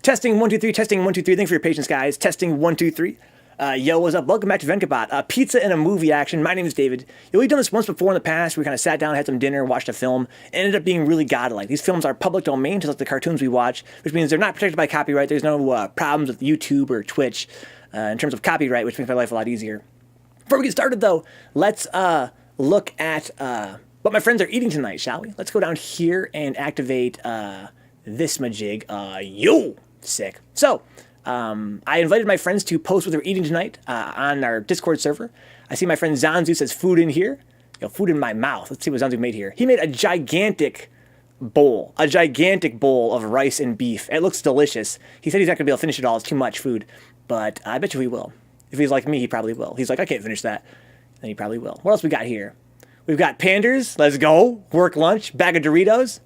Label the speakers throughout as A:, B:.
A: Testing 1 2 3. Testing 1 2 3. Thanks for your patience, guys. Testing 1 2 3. Yo, what's up? Welcome back to Vencabot. Pizza and a movie action. My name is David. Yo, we've done this once before in the past. We kind of sat down, had some dinner, watched a film. It ended up being really godlike. These films are public domain, just like the cartoons we watch, which means they're not protected by copyright. There's no problems with YouTube or Twitch in terms of copyright, which makes my life a lot easier. Before we get started, though, let's look at what my friends are eating tonight, shall we? Let's go down here and activate this majig. Yo! Sick. So, I invited my friends to post what they're eating tonight on our Discord server. I see my friend Zanzu says food in here. Yo, food in my mouth. Let's see what Zanzu made here. He made a gigantic bowl of rice and beef. It looks delicious. He said he's not going to be able to finish it all. It's too much food. But I bet you he will. If he's like me, he probably will. He's like, I can't finish that. Then he probably will. What else we got here? We've got Panders. Let's go. Work lunch. Bag of Doritos.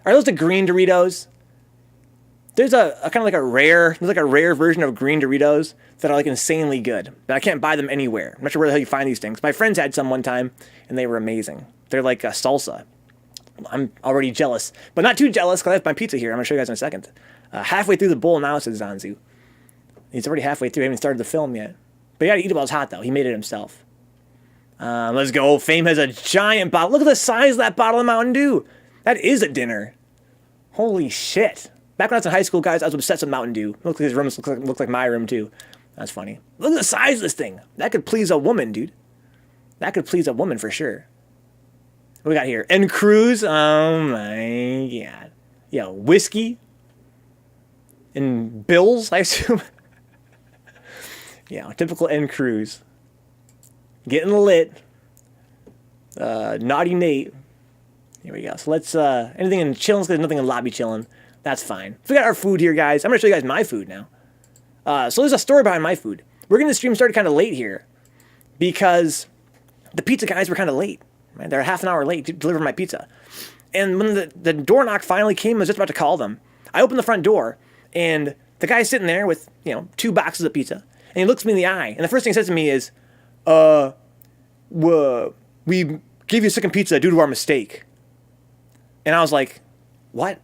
A: Are those the green Doritos? There's a kind of like a rare version of green Doritos that are like insanely good. But I can't buy them anywhere. I'm not sure where the hell you find these things. My friends had some one time, and they were amazing. They're like a salsa. I'm already jealous. But not too jealous, because I have my pizza here. I'm going to show you guys in a second. Halfway through the bowl now, says Zanzu. He's already halfway through. I haven't started the film yet. But you got to eat it while it's hot, though. He made it himself. Let's go. Fame has a giant bottle. Look at the size of that bottle of Mountain Dew. That is a dinner. Holy shit. Back when I was in high school, guys, I was obsessed with Mountain Dew. Look, his room looked like my room, too. That's funny. Look at the size of this thing. That could please a woman, dude. That could please a woman for sure. What we got here? N Cruz. Oh, my God. Yeah, whiskey. And bills, I assume. Yeah, typical N Cruz. Getting lit. Naughty Nate. Here we go. So let's, anything in chillin', there's nothing in lobby chillin'. That's fine. So we got our food here, guys. I'm going to show you guys my food now. So there's a story behind my food. We're going to stream started kind of late here because the pizza guys were kind of late. Right? They're half an hour late to deliver my pizza. And when the door knock finally came, I was just about to call them. I opened the front door, and the guy's sitting there with, 2 boxes of pizza. And he looks me in the eye. And the first thing he says to me is, we gave you a second pizza due to our mistake. And I was like, what?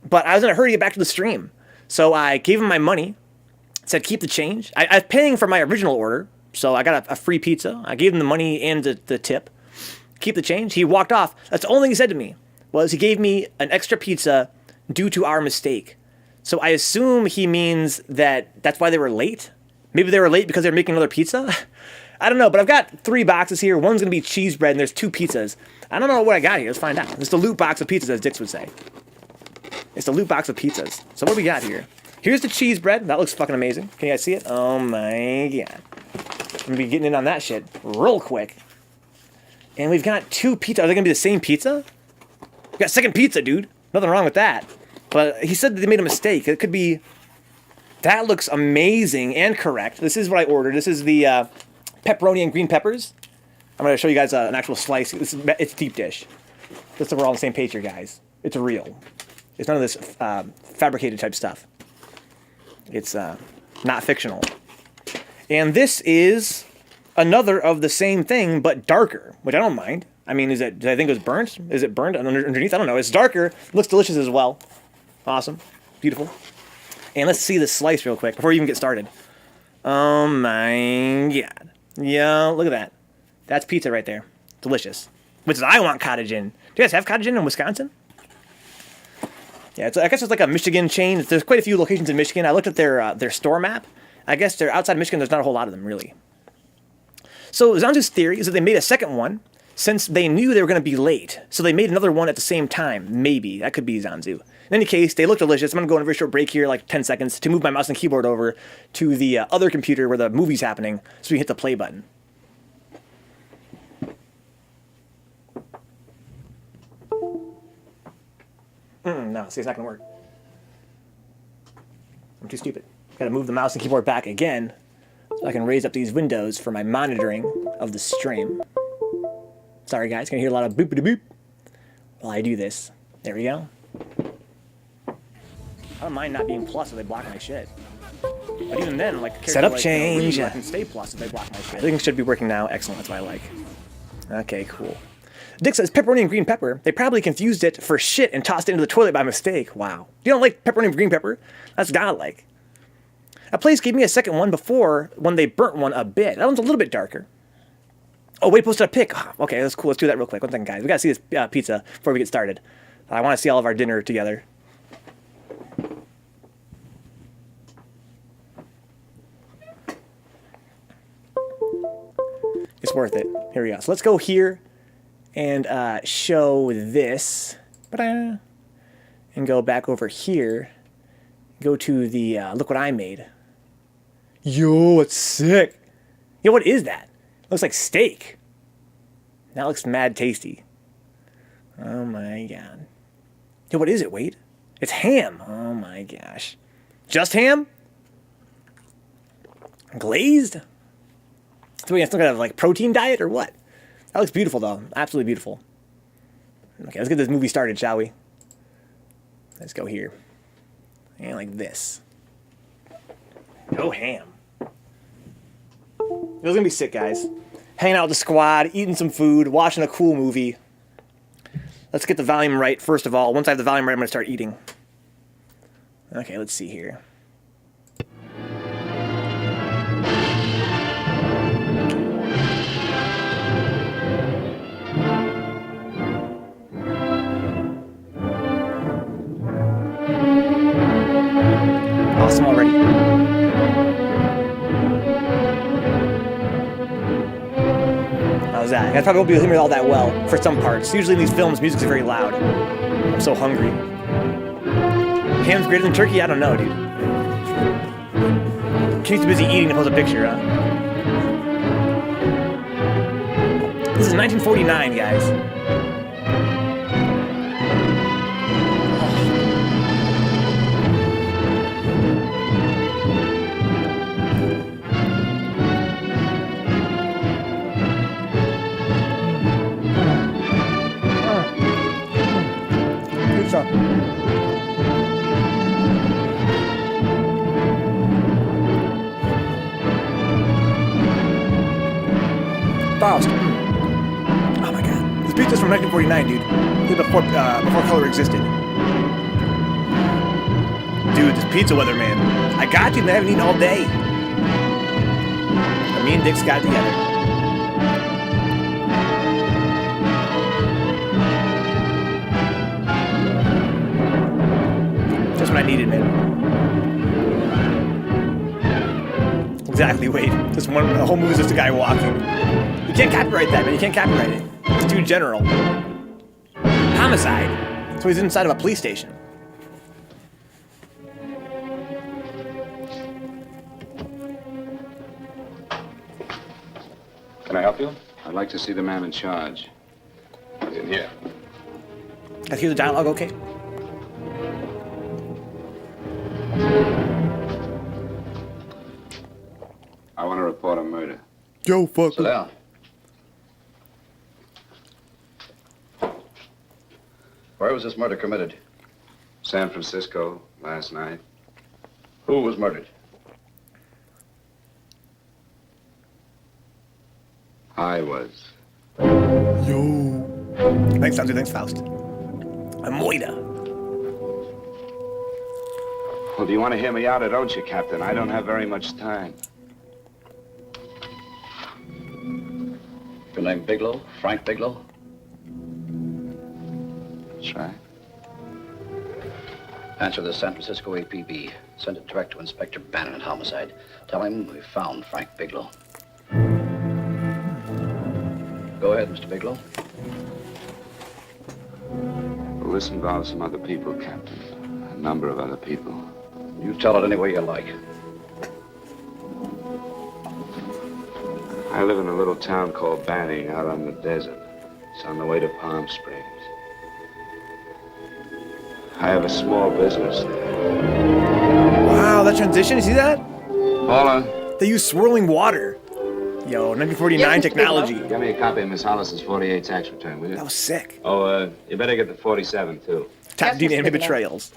A: But I was in a hurry to get back to the stream. So I gave him my money, said keep the change. I was paying for my original order, so I got a free pizza. I gave him the money and the tip. Keep the change. He walked off. That's the only thing he said to me, was he gave me an extra pizza due to our mistake. So I assume he means that's why they were late. Maybe they were late because they were making another pizza. I don't know, but I've got 3 boxes here. One's going to be cheese bread, and there's 2 pizzas. I don't know what I got here. Let's find out. It's the loot box of pizzas, as Dix would say. It's the loot box of pizzas. So what do we got here? Here's the cheese bread. That looks fucking amazing. Can you guys see it? Oh my God. I'm going to be getting in on that shit real quick. And we've got 2 pizzas. Are they going to be the same pizza? We got second pizza, dude. Nothing wrong with that. But he said that they made a mistake. It could be... That looks amazing and correct. This is what I ordered. This is the pepperoni and green peppers. I'm going to show you guys an actual slice. It's deep dish. Just so we're all on the same page here, guys. It's real. It's none of this fabricated type stuff. It's not fictional. And this is another of the same thing, but darker, which I don't mind. I mean, did I think it was burnt? Is it burnt underneath? I don't know. It's darker. Looks delicious as well. Awesome. Beautiful. And let's see the slice real quick before we even get started. Oh my God. Yo, look at that. That's pizza right there. Delicious. Which is I want cottage in. Do you guys have cottage in Wisconsin? Yeah, I guess it's like a Michigan chain. There's quite a few locations in Michigan. I looked at their store map. I guess they're outside of Michigan. There's not a whole lot of them, really. So Zanzu's theory is that they made a second one since they knew they were going to be late. So they made another one at the same time. Maybe. That could be Zanzu. In any case, they look delicious. I'm going to go on a very short break here, like 10 seconds, to move my mouse and keyboard over to the other computer where the movie's happening so we can hit the play button. No, see, it's not going to work. I'm too stupid. Got to move the mouse and keyboard back again so I can raise up these windows for my monitoring of the stream. Sorry, guys. Going to hear a lot of boop-a-doop while I do this. There we go. I don't mind not being plus if they block my shit. But even then, like,
B: Setup
A: like,
B: change.
A: I can stay plus if they block my shit. I think it should be working now. Excellent. That's what I like. Okay, cool. Dick says pepperoni and green pepper. They probably confused it for shit and tossed it into the toilet by mistake. Wow. You don't like pepperoni and green pepper? That's godlike. A place gave me a second one before when they burnt one a bit. That one's a little bit darker. Oh, wait, posted a pic. Oh, okay, that's cool. Let's do that real quick. One second, guys. We got to see this pizza before we get started. I want to see all of our dinner together. It's worth it. Here we go. So let's go here and show this. And go back over here. Go to the look what I made. Yo, it's sick. Yo, what is that? Looks like steak. That looks mad tasty. Oh my god. Yo, what is it, Wade? It's ham. Oh my gosh. Just ham? Glazed? So we have some kind of like protein diet or what? That looks beautiful though. Absolutely beautiful. Okay, let's get this movie started, shall we? Let's go here. And like this. No ham. It was gonna be sick, guys. Hanging out with the squad, eating some food, watching a cool movie. Let's get the volume right, first of all. Once I have the volume right, I'm gonna start eating. Okay, let's see here. Awesome already. How's that? I probably won't be able to hear all that well for some parts. Usually in these films, music's very loud. I'm so hungry. Ham's greater than turkey? I don't know, dude. Kenny's too busy eating to post a picture, huh? This is 1949, guys. Faust. Oh my god. This pizza's from 1949, dude. Before color existed. Dude, this pizza weatherman. I got you, man. I haven't eaten all day. But me and Dick's got it together. Just what I needed, man. Exactly, wait. The whole movie is just a guy walking. You can't copyright that, man. You can't copyright it. It's too general. Homicide. So he's inside of a police station.
B: Can I help you?
C: I'd like to see the man in charge.
B: He's in here.
A: I hear the dialogue okay?
C: I want to report a murder.
A: Yo, fuck.
B: Sit down. Where was this murder committed?
C: San Francisco, last night.
B: Who was murdered?
C: I was.
A: Yo. Thanks, Santi. Thanks, Faust. Amoida.
C: Well, do you want to hear me out or don't you, Captain? I don't have very much time.
B: Your name Bigelow? Frank Bigelow?
C: That's right.
B: Answer the San Francisco APB. Send it direct to Inspector Bannon at Homicide. Tell him we found Frank Bigelow. Go ahead, Mr. Bigelow.
C: Well, this involves some other people, Captain. A number of other people.
B: You tell it any way you like.
C: I live in a little town called Banning out on the desert. It's on the way to Palm Springs. I have a small business there.
A: Wow, that transition, you see that?
C: Paula,
A: They use swirling water. Yo, 1949
D: Yes, Mr.
A: technology.
D: Bigelow.
C: get me a copy of Miss Hollis's 48 tax return, will you?
A: That was sick.
C: Oh, you better get the 47, too.
A: Top
D: Yes,
A: Dean
D: Mr.
A: Enemy
D: Bigelow.
A: betrayals.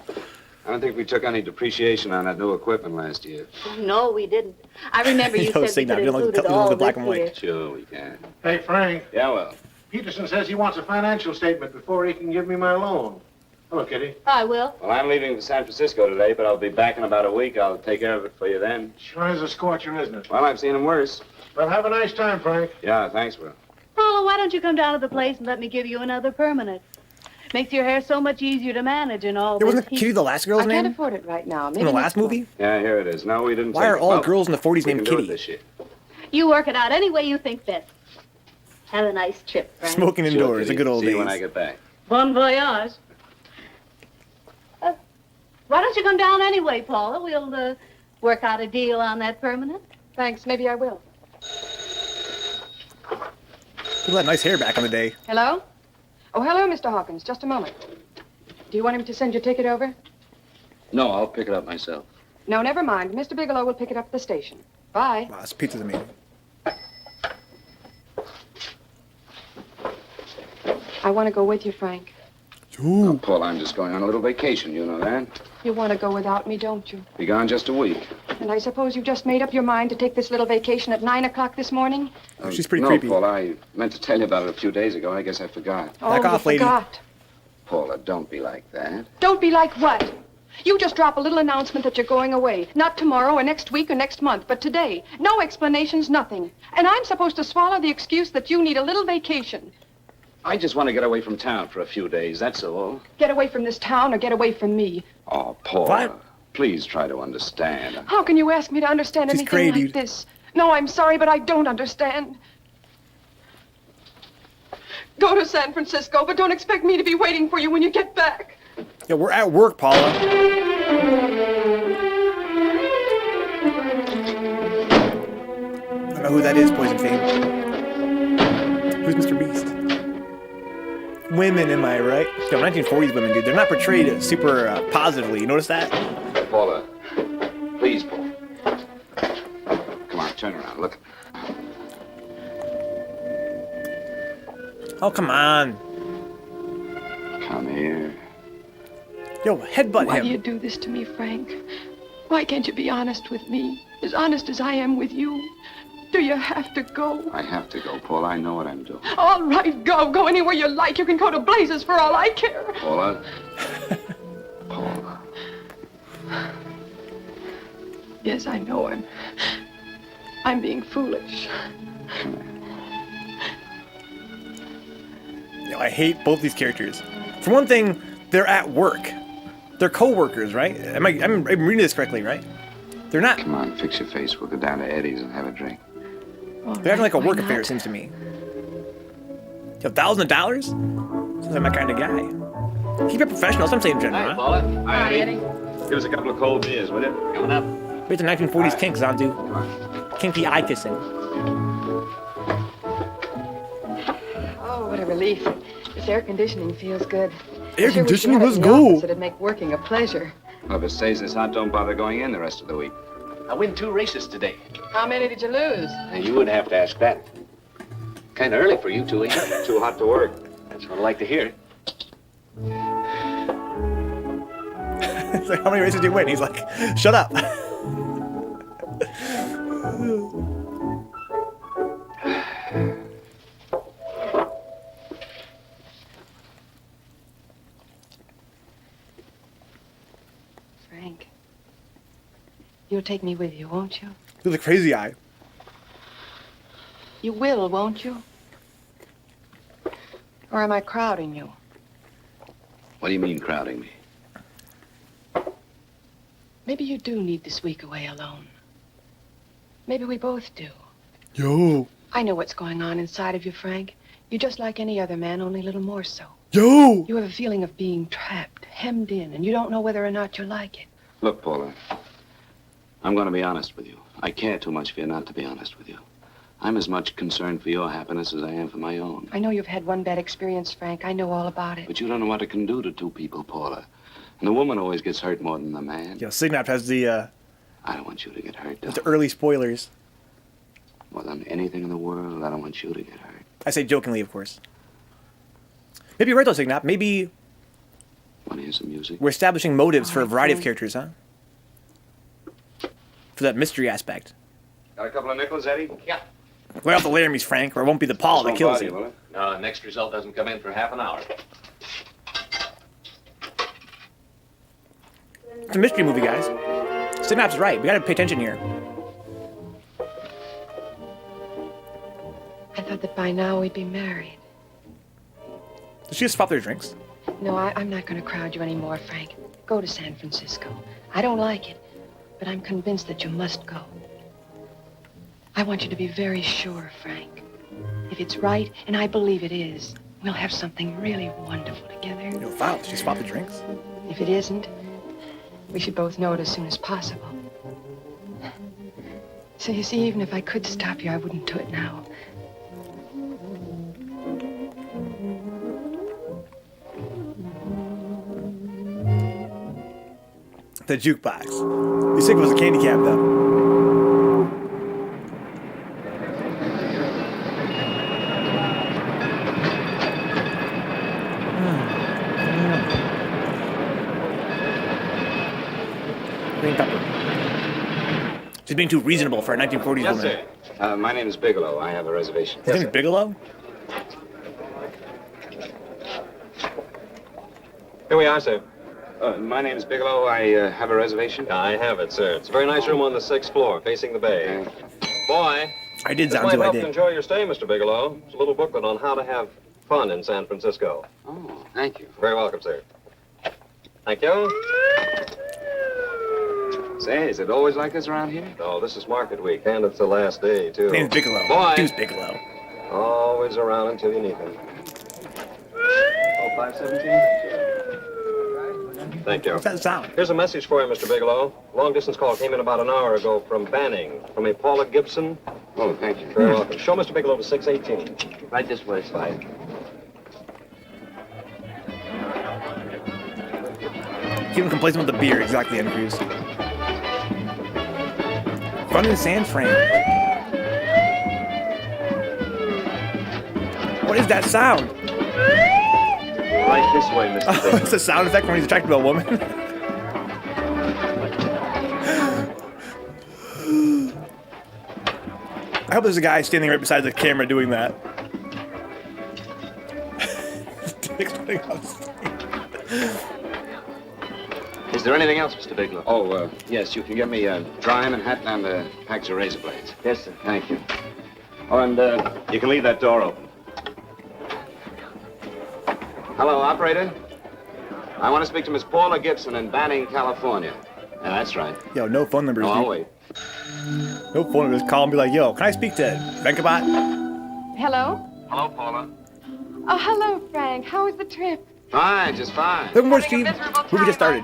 C: I don't think we took any depreciation on that new equipment last year.
D: No, we didn't. I remember you
A: Yo,
D: said
A: Sig,
D: we
A: now,
D: could
A: you don't look
D: include
A: at
D: it
A: the
D: all
A: black
D: this
A: and white.
D: year.
C: Sure, we can.
E: Hey, Frank,
C: Yeah, well.
D: Peterson says he wants a financial statement before he can give me my loan. Hello, Kitty.
E: Hi, Will.
C: Well, I'm leaving for San Francisco today, but I'll be back in about a week. I'll take care of it for you then.
D: Sure is a scorcher, isn't it?
C: Well, I've seen him worse.
D: Well, have a nice time, Frank.
C: Yeah, thanks, Will.
E: Paula, why don't you come down to the place and let me give you another permanent? Makes your hair so much easier to manage and all.
A: It wasn't Kitty the last girl's
F: I
A: name?
F: can't afford it right now. Maybe
A: In the
F: next
A: last movie?
F: month.
C: Yeah, here it is. No, we didn't
A: Why
C: take
A: are
C: it.
A: all
C: Well,
A: girls in the 40s
C: we
A: named
C: can do it
A: Kitty?
C: this year.
E: You work it out any way you think best. Have a nice trip, Frank.
A: Smoking
C: Sure,
A: indoors,
C: Kitty.
A: the good old
C: See
A: days.
C: you when I get back.
E: Bon voyage. Why don't you come down anyway, Paula? We'll work out a deal on that permanent.
F: Thanks. Maybe I will.
A: People had nice hair back in the day.
F: Hello? Oh, hello, Mr. Hawkins. Just a moment. Do you want him to send your ticket over?
B: No, I'll pick it up myself.
F: No, never mind. Mr. Bigelow will pick it up at the station. Bye.
A: Wow, this pizza's amazing.
F: I want to go with you, Frank.
C: Oh, Paul, I'm just going on a little vacation, you know that?
F: You want to go without me, don't you?
C: Be gone just a week.
F: And I suppose you've just made up your mind to take this little vacation at 9 o'clock this morning?
A: Oh, she's pretty
C: no,
A: creepy.
C: Paul, I meant to tell you about it a few days ago. I guess I forgot.
F: Oh,
A: Back
F: you
A: off, lady.
F: forgot.
C: Paula, don't be like that.
F: Don't be like what? You just drop a little announcement that you're going away. Not tomorrow or next week or next month, but today. No explanations, nothing. And I'm supposed to swallow the excuse that you need a little vacation.
C: I just want to get away from town for a few days, that's all.
F: Get away from this town or get away from me.
C: Oh, Paula,
A: What?
C: please try to understand.
F: How can you ask me to understand
A: She's
F: anything
A: cray,
F: like
A: dude.
F: this? No, I'm sorry, but I don't understand. Go to San Francisco, but don't expect me to be waiting for you when you get back.
A: Yeah, we're at work, Paula. I don't know who that is, Poison Fame. Who's Mr. Beast? Women, am I right? Yo, 1940s women, dude. They're not portrayed super positively. You notice that?
C: Paula, please, Paul. Come on, turn around, look.
A: Oh, come on.
C: Come here.
A: Yo, headbutt
F: Why
A: him.
F: do you do this to me, Frank? Why can't you be honest with me? As honest as I am with you? Do you have to go?
C: I have to go, Paul. I know what I'm doing.
F: All right, go. Go anywhere you like. You can go to blazes for all I care.
C: Paula? Paula.
F: Yes, I know I'm being foolish.
C: Come here.
A: Yo, I hate both these characters. For one thing, they're at work. They're co-workers, right? I'm reading this correctly, right? They're not.
C: Come on, fix your face. We'll go down to Eddie's and have a drink.
A: They're acting like a work affair, it seems to me. Yo, $1,000? Sounds like my kind of guy. Keep it professional. That's what I'm saying, Jen, huh?
C: Paula.
F: Hi, Eddie.
C: Give us a couple of cold beers, will you? Coming up.
A: Wait, the 1940s kinks on, dude.
C: Come on.
A: Kinky eye kissing.
F: Oh, what a relief. This air conditioning feels good.
A: Air
F: I sure wish
A: conditioning?
F: we had
A: Let's
F: it in the
A: go.
F: office. It'd make working a pleasure.
C: Well, if it stays this hot, don't bother going in the rest of the week.
B: I win 2 races today.
F: How many did you lose?
B: And you wouldn't have to ask that. Kind of early for you two, ain't it?
C: Too hot to work.
B: That's what I like to hear.
A: It's like, how many races do you win? He's like, shut up.
F: Frank, you'll take me with you, won't you?
A: Do the crazy eye.
F: You will, won't you? Or am I crowding you?
B: What do you mean, crowding me?
F: Maybe you do need this week away alone. Maybe we both do.
A: Yo.
F: I know what's going on inside of you, Frank. You're just like any other man, only a little more so.
A: Yo.
F: You have a feeling of being trapped, hemmed in, and you don't know whether or not you like it.
C: Look, Paula, I'm going to be honest with you. I care too much for you not to be honest with you. I'm as much concerned for your happiness as I am for my own.
F: I know you've had one bad experience, Frank. I know all about it.
C: But you don't know what it can do to two people, Paula. And the woman always gets hurt more than the man.
A: Yo, Signap has the
C: I don't want you to get hurt,
A: the
C: darling.
A: early spoilers.
C: More than anything in the world, I don't want you to get hurt.
A: I say jokingly, of course. Maybe you're right, though, Signap. Maybe
C: Want to hear some music?
A: we're establishing motives for a variety of
F: Okay.
A: characters, huh? For that mystery aspect.
C: Got a couple of nickels, Eddie?
B: Yeah.
A: Lay off the Laramie's, Frank, or it won't be the Paul that kills you.
C: Will it?
G: No, next result doesn't come in for half an hour.
A: It's a mystery movie, guys. Synapse is right. We gotta pay attention here.
F: I thought that by now we'd be married.
A: Did she just swap their drinks?
F: No, I'm not going to crowd you anymore, Frank. Go to San Francisco. I don't like it, but I'm convinced that you must go. I want you to be very sure, Frank. If it's right, and I believe it is, we'll have something really wonderful together.
A: No foul. Did she swap the drinks?
F: If it isn't, we should both know it as soon as possible. So you see, even if I could stop you, I wouldn't do it now.
A: The jukebox. You think it was a candy cab, though. Green pepper. She's being too reasonable for a 1940s
C: Yes,
A: woman.
C: sir. My name is Bigelow. I have a reservation.
A: His name is Bigelow?
G: Here we are, sir.
C: My name is Bigelow. I have a reservation.
G: I have it, sir. It's a very nice room on the 6th floor, facing the bay. Boy,
A: I did,
G: this might
A: Zanzu, I
G: help you
A: did.
G: enjoy your stay, Mr. Bigelow. It's a little booklet on how to have fun in San Francisco.
C: Oh, thank you.
G: Very welcome, sir. Thank you.
C: Say, is it always like this around here?
G: Oh, this is market week, and it's the last day, too.
A: His name's Bigelow.
G: Boy,
A: Deuce Bigelow.
G: always around until you need him. Oh, 517? Thank you.
A: What's that sound?
G: Here's a message for you, Mr. Bigelow. Long-distance call came in about an hour ago from Banning, from a Paula Gibson.
C: Oh, thank you.
G: Very welcome. Show Mr. Bigelow to 618.
C: Right this way, Slide.
A: Keep him complacent with the beer. Exactly, Andy Cruz. Fun in San Fran. What is that sound?
G: Right this way, Mr.
A: Oh,
G: Bigelow.
A: it's a sound effect when he's attracted to a woman. I hope there's a guy standing right beside the camera doing that.
C: Is there anything else, Mr. Bigelow? Oh, yes. You can get me a dry hat and a pack of razor blades. Yes, sir. Thank you. Oh, and you can leave that door open. Hello, operator. I want to speak to Miss Paula Gibson in Banning, California. Yeah, that's right.
A: Yo, no phone numbers.
C: Oh,
A: dude.
C: I'll wait.
A: No phone numbers. Call and be like, yo, can I speak to Vencabot?
F: Hello?
C: Hello, Paula.
F: Oh, hello, Frank. How was the trip?
C: Fine, just fine.
A: Look more, Steve. Movie just started.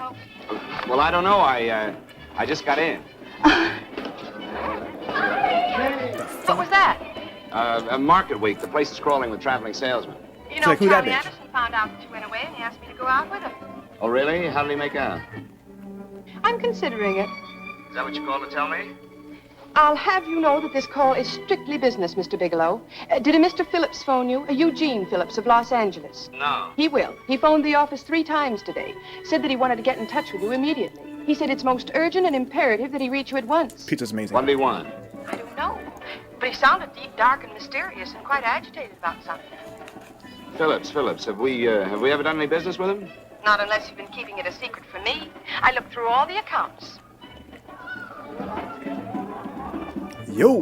C: Well, I don't know. I just got in.
F: What was that?
C: Market week. The place is crawling with traveling salesmen.
F: You
A: know, like, who that
F: Charlie
A: bitch?
F: Anderson found out that you went away and he asked me to go out with him.
C: Oh, really? How did he make out?
F: I'm considering it.
C: Is that what you called to tell me?
F: I'll have you know that this call is strictly business, Mr. Bigelow. Did a Mr. Phillips phone you? Eugene Phillips of Los Angeles.
C: No.
F: He will. He phoned the office 3 times today. Said that he wanted to get in touch with you immediately. He said it's most urgent and imperative that he reach you at once.
A: Pizza's amazing.
C: What do he want?
F: I don't know. But he sounded deep, dark, and mysterious and quite agitated about something.
C: Phillips. Have we ever done any business with him?
F: Not unless you've been keeping it a secret from me. I looked through all the accounts.
A: Yo.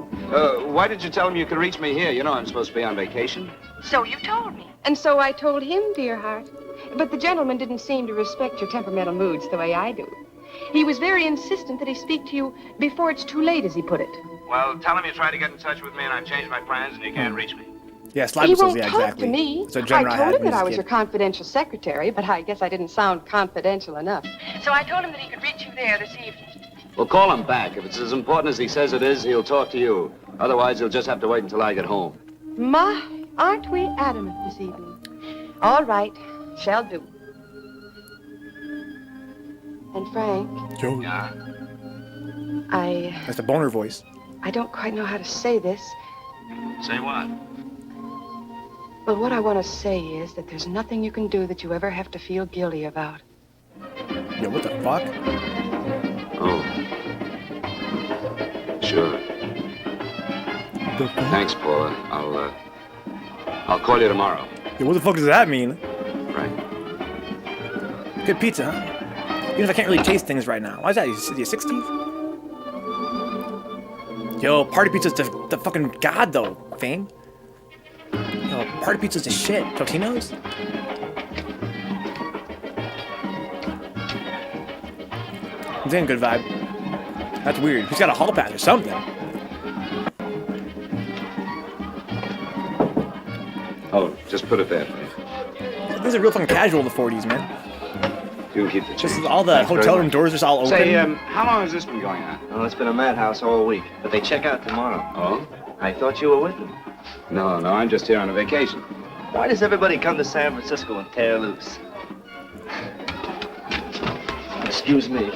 C: Why did you tell him you could reach me here? You know I'm supposed to be on vacation.
F: So you told me. And so I told him, dear heart. But the gentleman didn't seem to respect your temperamental moods the way I do. He was very insistent that he speak to you before it's too late, as he put it.
C: Well, tell him you tried to get in touch with me and I've changed my plans and you can't reach me.
A: Yeah, slide
F: He
A: whistles.
F: won't
A: Yeah,
F: talk
A: exactly.
F: to me.
A: It's a
F: I
A: genre
F: told
A: had
F: him
A: when
F: that I
A: he
F: was your
A: kid.
F: confidential secretary, but I guess I didn't sound confidential enough. So I told him that he could reach you there this evening.
C: Well, call him back. If it's as important as he says it is, he'll talk to you. Otherwise, he'll just have to wait until I get home.
F: My, aren't we adamant this evening? All right, shall do. And Frank,
A: Yo.
C: Yeah?
A: That's the boner voice.
F: I don't quite know how to say this,
C: Say what?
F: but what I want to say is that there's nothing you can do that you ever have to feel guilty about.
A: Yo, what the fuck?
C: Oh. Sure.
A: The fuck?
C: Thanks, Paula. I'll call you tomorrow.
A: Yeah, what the fuck does that mean?
C: Right.
A: Good pizza, huh? Even if I can't really taste things right now. Why is that? Is he a 16th? Yo, party pizza's the fucking god, though, Fame. Yo, party pizza's the shit. Totino's? He's in a good vibe. That's weird. He's got a hall pass or something.
C: Oh, just put it there, please.
A: These are real fucking casual in the 40s, man.
C: You keep the change.
A: Just all the
C: Thanks very
A: hotel room
C: much.
A: doors are all open.
C: Say, how long has this been going on?
G: Oh, it's been a madhouse all week, but they check out tomorrow.
C: Oh?
G: I thought you were with them.
C: No, I'm just here on a vacation.
G: Why does everybody come to San Francisco and tear loose? Excuse me.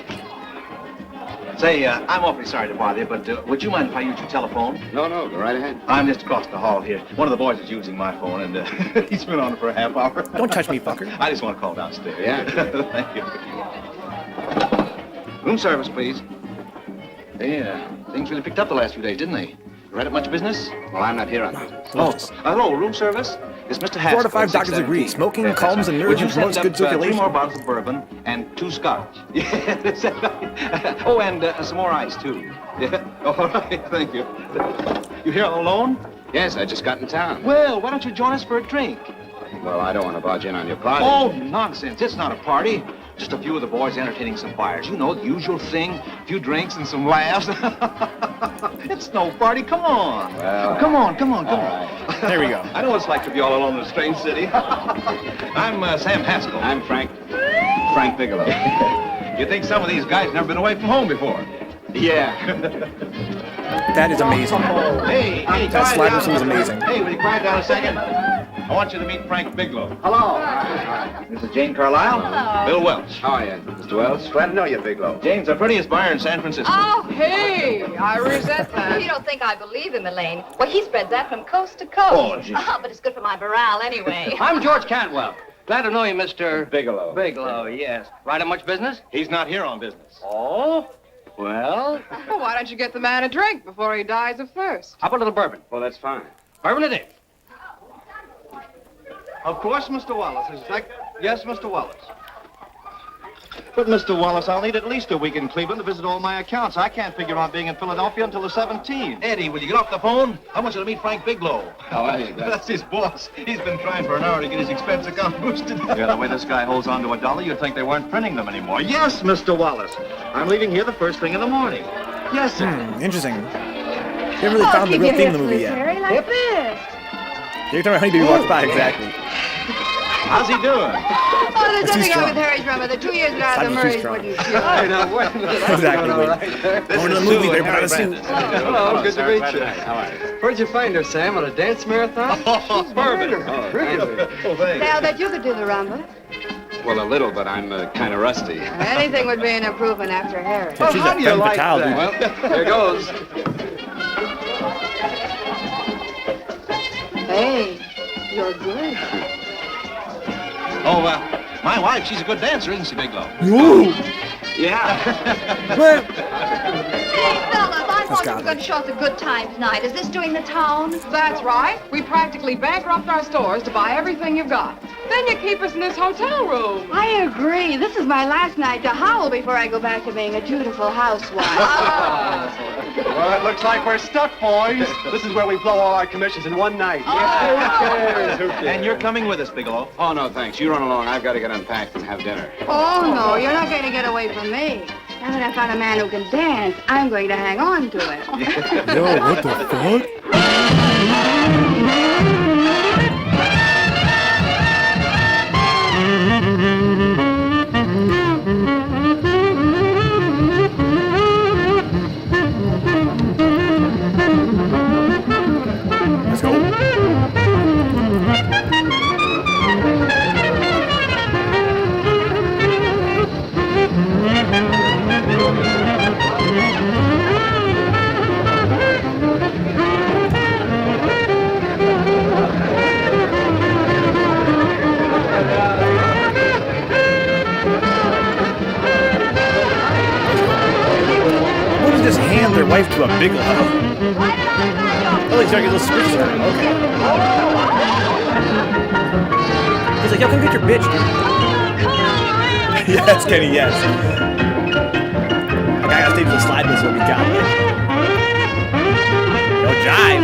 G: Say, I'm awfully sorry to bother you, but would you mind if I use your telephone?
C: No, go right ahead.
G: I'm just across the hall here. One of the boys is using my phone, and he's been on it for a half hour.
A: Don't touch me, fucker.
G: I just want to call downstairs.
C: Yeah.
G: Thank you. Room service, please. Hey, things really picked up the last few days, didn't they? You read up much business?
C: Well, I'm not here on business.
G: Hello, room service? It's Mr. Haskell.
A: 4 to 5 doctors agree. Smoking calms the nerves
G: Would you
A: and promotes
G: send
A: good
G: up 3
A: circulation.
G: more bottles of bourbon and 2 scotch? Yeah, that's right. Oh, and some more ice, too. Yeah. All right, thank you. You here alone?
C: Yes, I just got in town.
G: Well, why don't you join us for a drink?
C: Well, I don't want to barge in on your party.
G: Oh, nonsense. It's not a party. Just a few of the boys entertaining some buyers. You know, the usual thing. A few drinks and some laughs. It's no party. Come on.
C: Well,
G: come on.
A: There we go.
G: I know what it's like to be all alone in a strange city. I'm Sam Haskell.
C: I'm Frank Bigelow.
G: You think some of these guys never been away from home before?
C: Yeah.
A: That is amazing.
G: Hey,
A: That slide whistle is amazing.
G: Hey, will you quiet down a second? I want you to meet Frank Bigelow.
B: Hello.
G: This is Jane Carlisle.
E: Hello.
G: Bill Welch.
C: How are you, Mr. Wells?
B: Glad to know you, Bigelow.
G: Jane's the prettiest buyer in San Francisco.
H: Oh, hey, I resent that.
I: You don't think I believe him, Elaine? Well, he spreads that from coast to coast.
G: Oh, gee.
I: But it's good for my morale anyway.
J: I'm George Cantwell. Glad to know you, Mr.
C: Bigelow.
J: Bigelow, yes. Right on much business?
G: He's not here on business.
J: Oh? Well,
H: Well, why don't you get the man a drink before he dies of thirst?
J: how about a little bourbon?
C: Well, that's fine.
J: Bourbon it is.
G: Of course, Mr. Wallace. Yes, Mr. Wallace. But, Mr. Wallace, I'll need at least a week in Cleveland to visit all my accounts. I can't figure on being in Philadelphia until the 17th. Eddie, will you get off the phone? I want you to meet Frank Bigelow.
C: How are you?
G: That's his boss. He's been trying for an hour to get his expense account boosted. Yeah, the way this guy holds on to $1, you'd think they weren't printing them anymore. Yes, Mr. Wallace. I'm leaving here the first thing in the morning. Yes, sir.
A: Interesting. You haven't really found the real theme of the movie yet.
E: Harry, like this.
A: Every time a honeybaby walks by, exactly.
G: How's he doing?
H: Oh, there's
A: That's too
H: nothing wrong
A: strong.
H: with Harry's brother. The 2 years out of the
A: Too
H: Murrays
A: strong.
H: wouldn't
A: Exactly. Going to the movie, they're about to suit.
J: Hello, good to meet you.
C: How are you?
J: Where'd you find her, Sam? On a dance marathon?
G: Bourbon.
J: Really?
G: Oh, thanks.
H: Now that you could do the rumba,
C: Well, a little, but I'm kind of rusty.
H: anything would be an improvement after Harry.
A: She's a femme fatale, dude.
J: Well, here goes.
H: Hey, you're good.
G: Oh, my wife, she's a good dancer, isn't she, Bigelow?
A: Ooh.
G: Yeah.
A: What?
I: Hey, fellas, I thought you were going to show us a good time tonight. Is this doing the town?
H: That's right. We practically bankrupt our stores to buy everything you've got. Then you keep us in this hotel room.
E: I agree. This is my last night to howl before I go back to being a dutiful housewife.
J: Well, it looks like we're stuck, boys. This is where we blow all our commissions in one night.
G: And you're coming with us, Bigelow.
C: Oh, no, thanks. You run along. I've got to get unpacked and have dinner.
E: Oh, no, you're not going to get away from me. Now that I found a man who can dance, I'm going to hang on to it.
A: Yo, what the fuck? Let's go. Who would just hand their wife to a Bigelow?
I: Why did I
A: Oh, he's trying to get those switches on. Okay. He's like, yo, come get your bitch, dude. Yes, Kenny, yes. I gotta stay to the slide whistle. We got it. Yo, jive.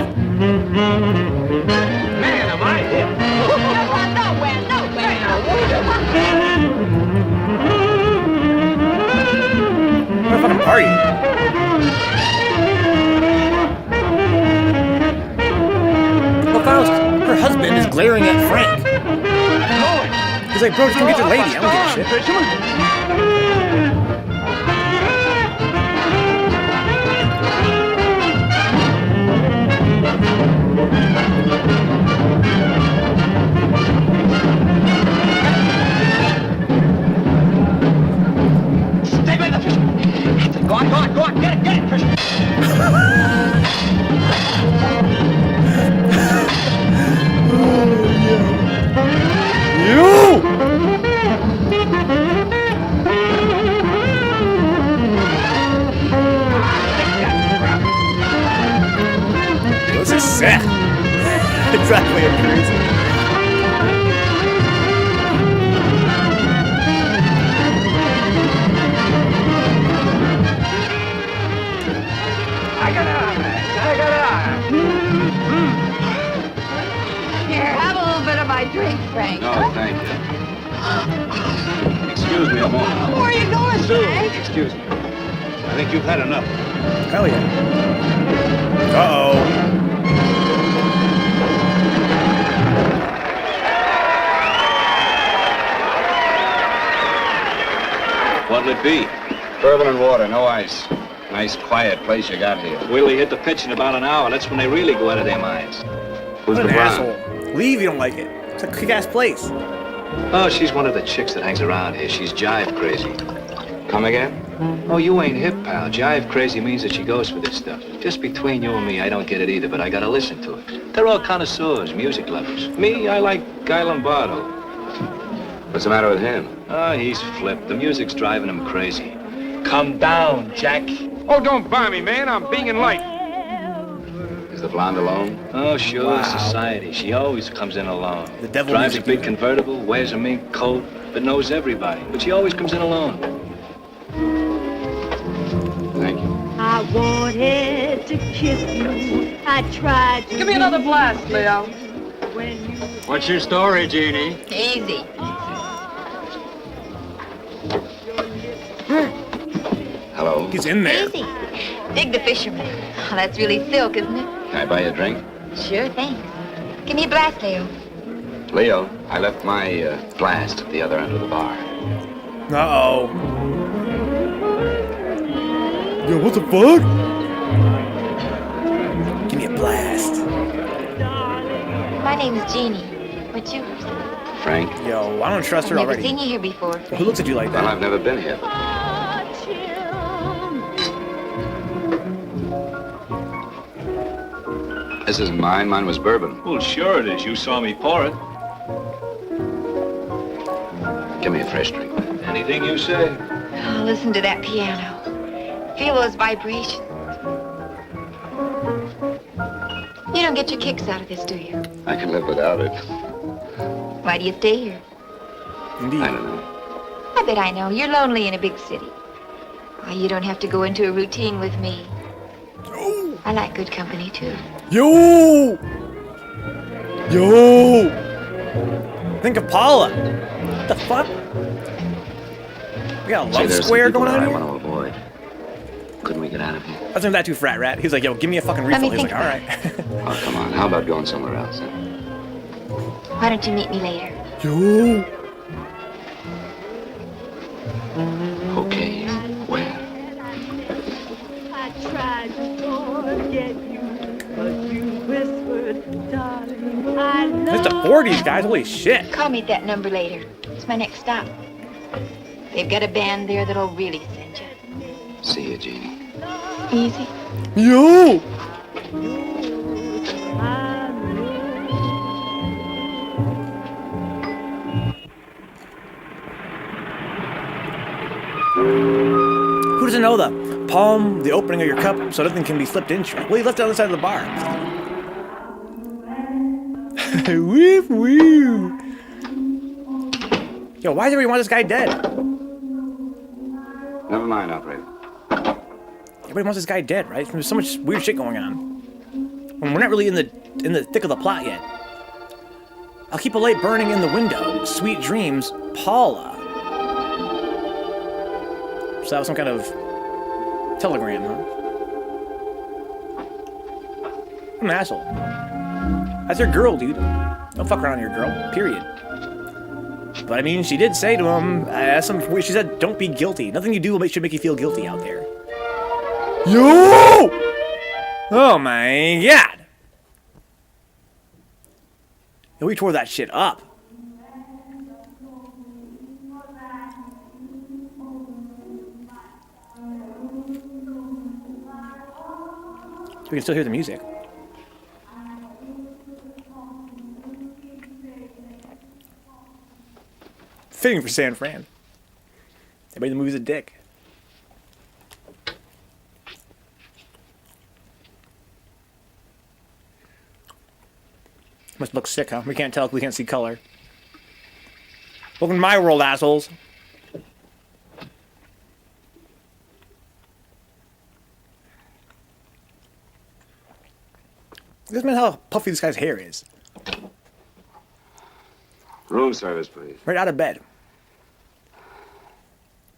J: Man, am I hip.
A: What a fucking party. Well, Faust, her husband is glaring at Frank. He's like, bro, just come get your lady. I don't give a shit.
J: Stay with the fish. Go on, get it, fish.
A: You! This is sick. Exactly, I'm crazy.
I: Here, have a little bit of my drink, Frank.
C: No, thank you. Excuse me a moment.
I: Where are you going, Frank?
C: Excuse me. I think you've had enough.
A: Hell yeah. Uh-oh.
C: What'll it be? Bourbon and water, no ice. Nice, quiet place you got here.
K: We'll hit the pitch in about an hour. That's when they really go out of their minds.
C: Who's
A: What
C: the
A: an
C: bride?
A: asshole. Leave if you don't like it. It's a kick-ass place.
K: Oh, she's one of the chicks that hangs around here. She's jive crazy.
C: Come again?
K: Oh, you ain't hip, pal. Jive crazy means that she goes for this stuff. Just between you and me, I don't get it either, but I gotta listen to it. They're all connoisseurs, music lovers. Me, I like Guy Lombardo.
C: What's the matter with him?
K: Oh, he's flipped. The music's driving him crazy. Come down, Jack.
J: Oh, don't buy me, man. I'm being light.
C: Is the blonde alone?
K: Oh, sure,
A: Wow.
K: Society. She always comes in alone.
A: The devil
K: Drives a
A: music
K: big
A: even.
K: convertible, wears a mink coat, but knows everybody. But she always comes in alone.
C: Thank you.
E: I wanted to kiss you. I tried to.
H: Give me another blast, Leo.
E: When you
J: What's your story, Jeannie?
I: Easy.
C: Hello.
A: He's in there.
I: Easy. Dig the fisherman. Oh, that's really silk, isn't it?
C: Can I buy you a drink?
I: Sure, thanks. Give me a blast, Leo.
C: Leo, I left my blast at the other end of the bar.
A: Uh-oh. Yo, what the fuck? Give me a blast.
I: My name's Jeannie. What's yours?
C: Frank?
A: Yo, I don't trust her
I: Never
A: already.
I: seen you here before.
A: Who looks at you like
C: Well,
A: that?
C: I've never been here. This isn't mine. Mine was bourbon.
K: Well, sure it is. You saw me pour it.
C: Give me a fresh drink.
K: Anything you say.
I: Oh, listen to that piano. Feel those vibrations. You don't get your kicks out of this, do you?
C: I can live without it.
I: Why do you stay here?
A: Indeed.
C: I don't know.
I: I bet I know. You're lonely in a big city. Why, you don't have to go into a routine with me. I like good company, too.
A: Yo! Yo! Think of Paula. What the fuck? We got a
C: See,
A: love
C: there's
A: square
C: some people
A: going
C: that
A: on
C: I
A: here?
C: want to avoid. Couldn't we get out of here?
A: I was in that too, frat rat. He was like, yo, give me a fucking
I: Let me
A: refill. He's like, all
I: think
A: right.
C: Oh, come on. How about going somewhere else then?
I: Why don't you meet me later?
A: Yo!
C: Okay. Where?
E: I tried to forget you, but you whispered, darling, I love
A: It's the 40s, guys. Holy shit.
I: Call me at that number later. It's my next stop. They've got a band there that'll really send you.
C: See you, Jeannie.
I: Easy.
A: Yo! Who doesn't know the palm, the opening of your cup, so nothing can be slipped in? Well, you left it on the side of the bar. Woof woo. Yo, why does everybody want this guy dead?
C: Never mind, operator.
A: Everybody wants this guy dead, right? There's so much weird shit going on. When we're not really in the thick of the plot yet. I'll keep a light burning in the window. Sweet dreams, Paula. So that was some kind of telegram, huh? What an asshole. That's your girl, dude. Don't fuck around with your girl. Period. But I mean, she did say to him, she said, don't be guilty. Nothing you do should make you feel guilty out there. Yo! Oh my god! Yo, we tore that shit up. We can still hear the music. Fitting for San Fran. They made the movie's a dick. Must look sick, huh? We can't tell if we can't see color. Welcome to my world, assholes. This man, how puffy this guy's hair is.
C: Room service, please.
A: Right out of bed.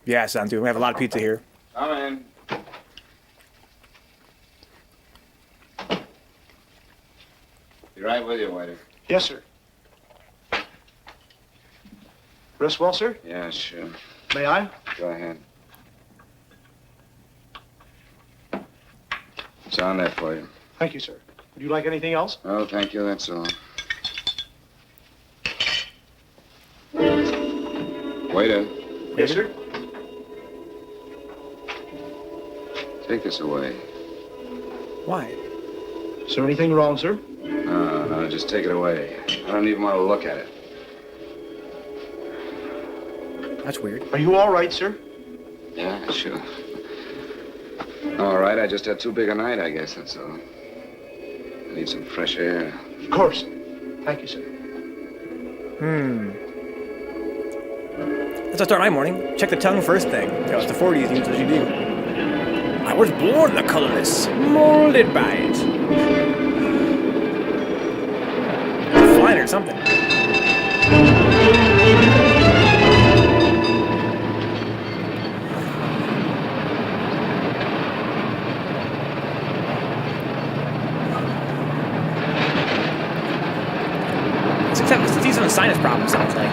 A: Yeah, son, dude. We have a lot of pizza here.
C: Come in. Be right with you, waiter.
D: Yes, sir. Rest well, sir?
C: Yeah, sure.
D: May I?
C: Go ahead. It's on there for you.
D: Thank you, sir. Would you like anything else?
C: Oh, thank you, that's all. Waiter,
D: Yes, sir.
C: take this away.
A: Why?
D: Is there anything wrong, sir?
C: No, just take it away. I don't even want to look at it.
A: That's weird.
D: Are you all right, sir?
C: Yeah, sure. All right, I just had too big a night, I guess, that's all. I need some fresh air.
D: Of course. Thank you, sir.
A: That's how I start my morning. Check the tongue first thing. You know, it's the 40s, you as you do. I was born the colorless, molded by it. Flying or something. He's having a sinus problem, sounds like.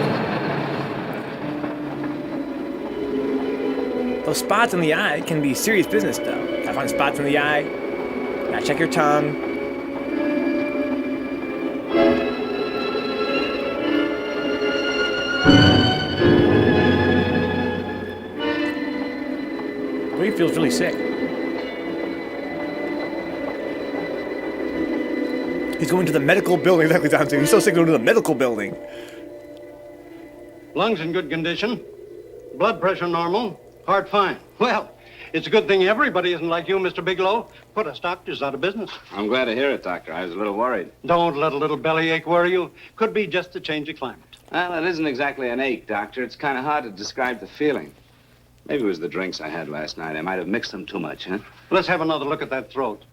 A: Those spots in the eye can be serious business, though. Gotta find spots in the eye. Gotta check your tongue. He feels really sick. He's going to the medical building. Exactly, down to. He's so sick going to the medical building.
L: Lungs in good condition. Blood pressure normal. Heart fine. Well, it's a good thing everybody isn't like you, Mr. Bigelow. Put us doctors out of business.
C: I'm glad to hear it, Doctor. I was a little worried.
L: Don't let a little bellyache worry you. Could be just a change of climate.
C: Well, it isn't exactly an ache, Doctor. It's kind of hard to describe the feeling. Maybe it was the drinks I had last night. I might have mixed them too much, huh?
L: Let's have another look at that throat.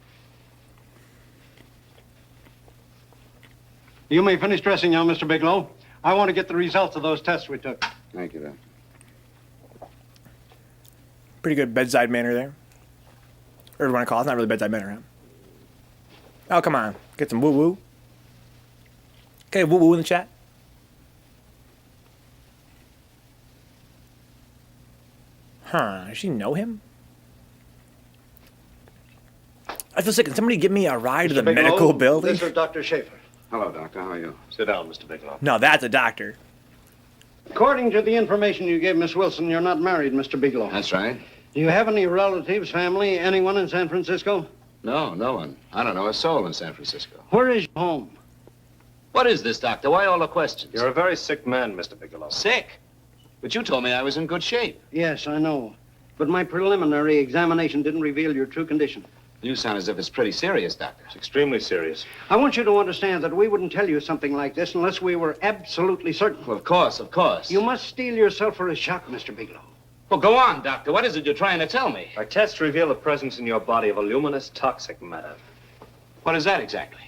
L: You may finish dressing now, Mr. Bigelow. I want to get the results of those tests we took.
C: Thank you, Doctor.
A: Pretty good bedside manner there. Or what you want to call it. It's not really bedside manner, huh? Oh, come on. Get some woo-woo. Okay, woo-woo in the chat. Huh, does she know him? I feel sick. Can somebody give me a ride to the
L: Bigelow,
A: medical building?
L: This is Dr. Schaefer.
C: Hello, Doctor. How are you?
J: Sit down, Mr. Bigelow.
A: No, that's a doctor.
L: According to the information you gave Miss Wilson, you're not married, Mr. Bigelow.
C: That's right.
L: Do you have any relatives, family, anyone in San Francisco?
C: No, no one. I don't know a soul in San Francisco.
L: Where is your home?
C: What is this, Doctor? Why all the questions?
J: You're a very sick man, Mr. Bigelow.
C: Sick? But you told me I was in good shape.
L: Yes, I know. But my preliminary examination didn't reveal your true condition.
C: You sound as if it's pretty serious, Doctor.
K: It's extremely serious.
L: I want you to understand that we wouldn't tell you something like this unless we were absolutely certain.
C: Well, of course, of course.
L: You must steel yourself for a shock, Mr. Bigelow.
C: Well, go on, Doctor. What is it you're trying to tell me?
K: Our tests reveal the presence in your body of a luminous toxic matter.
C: What is that exactly?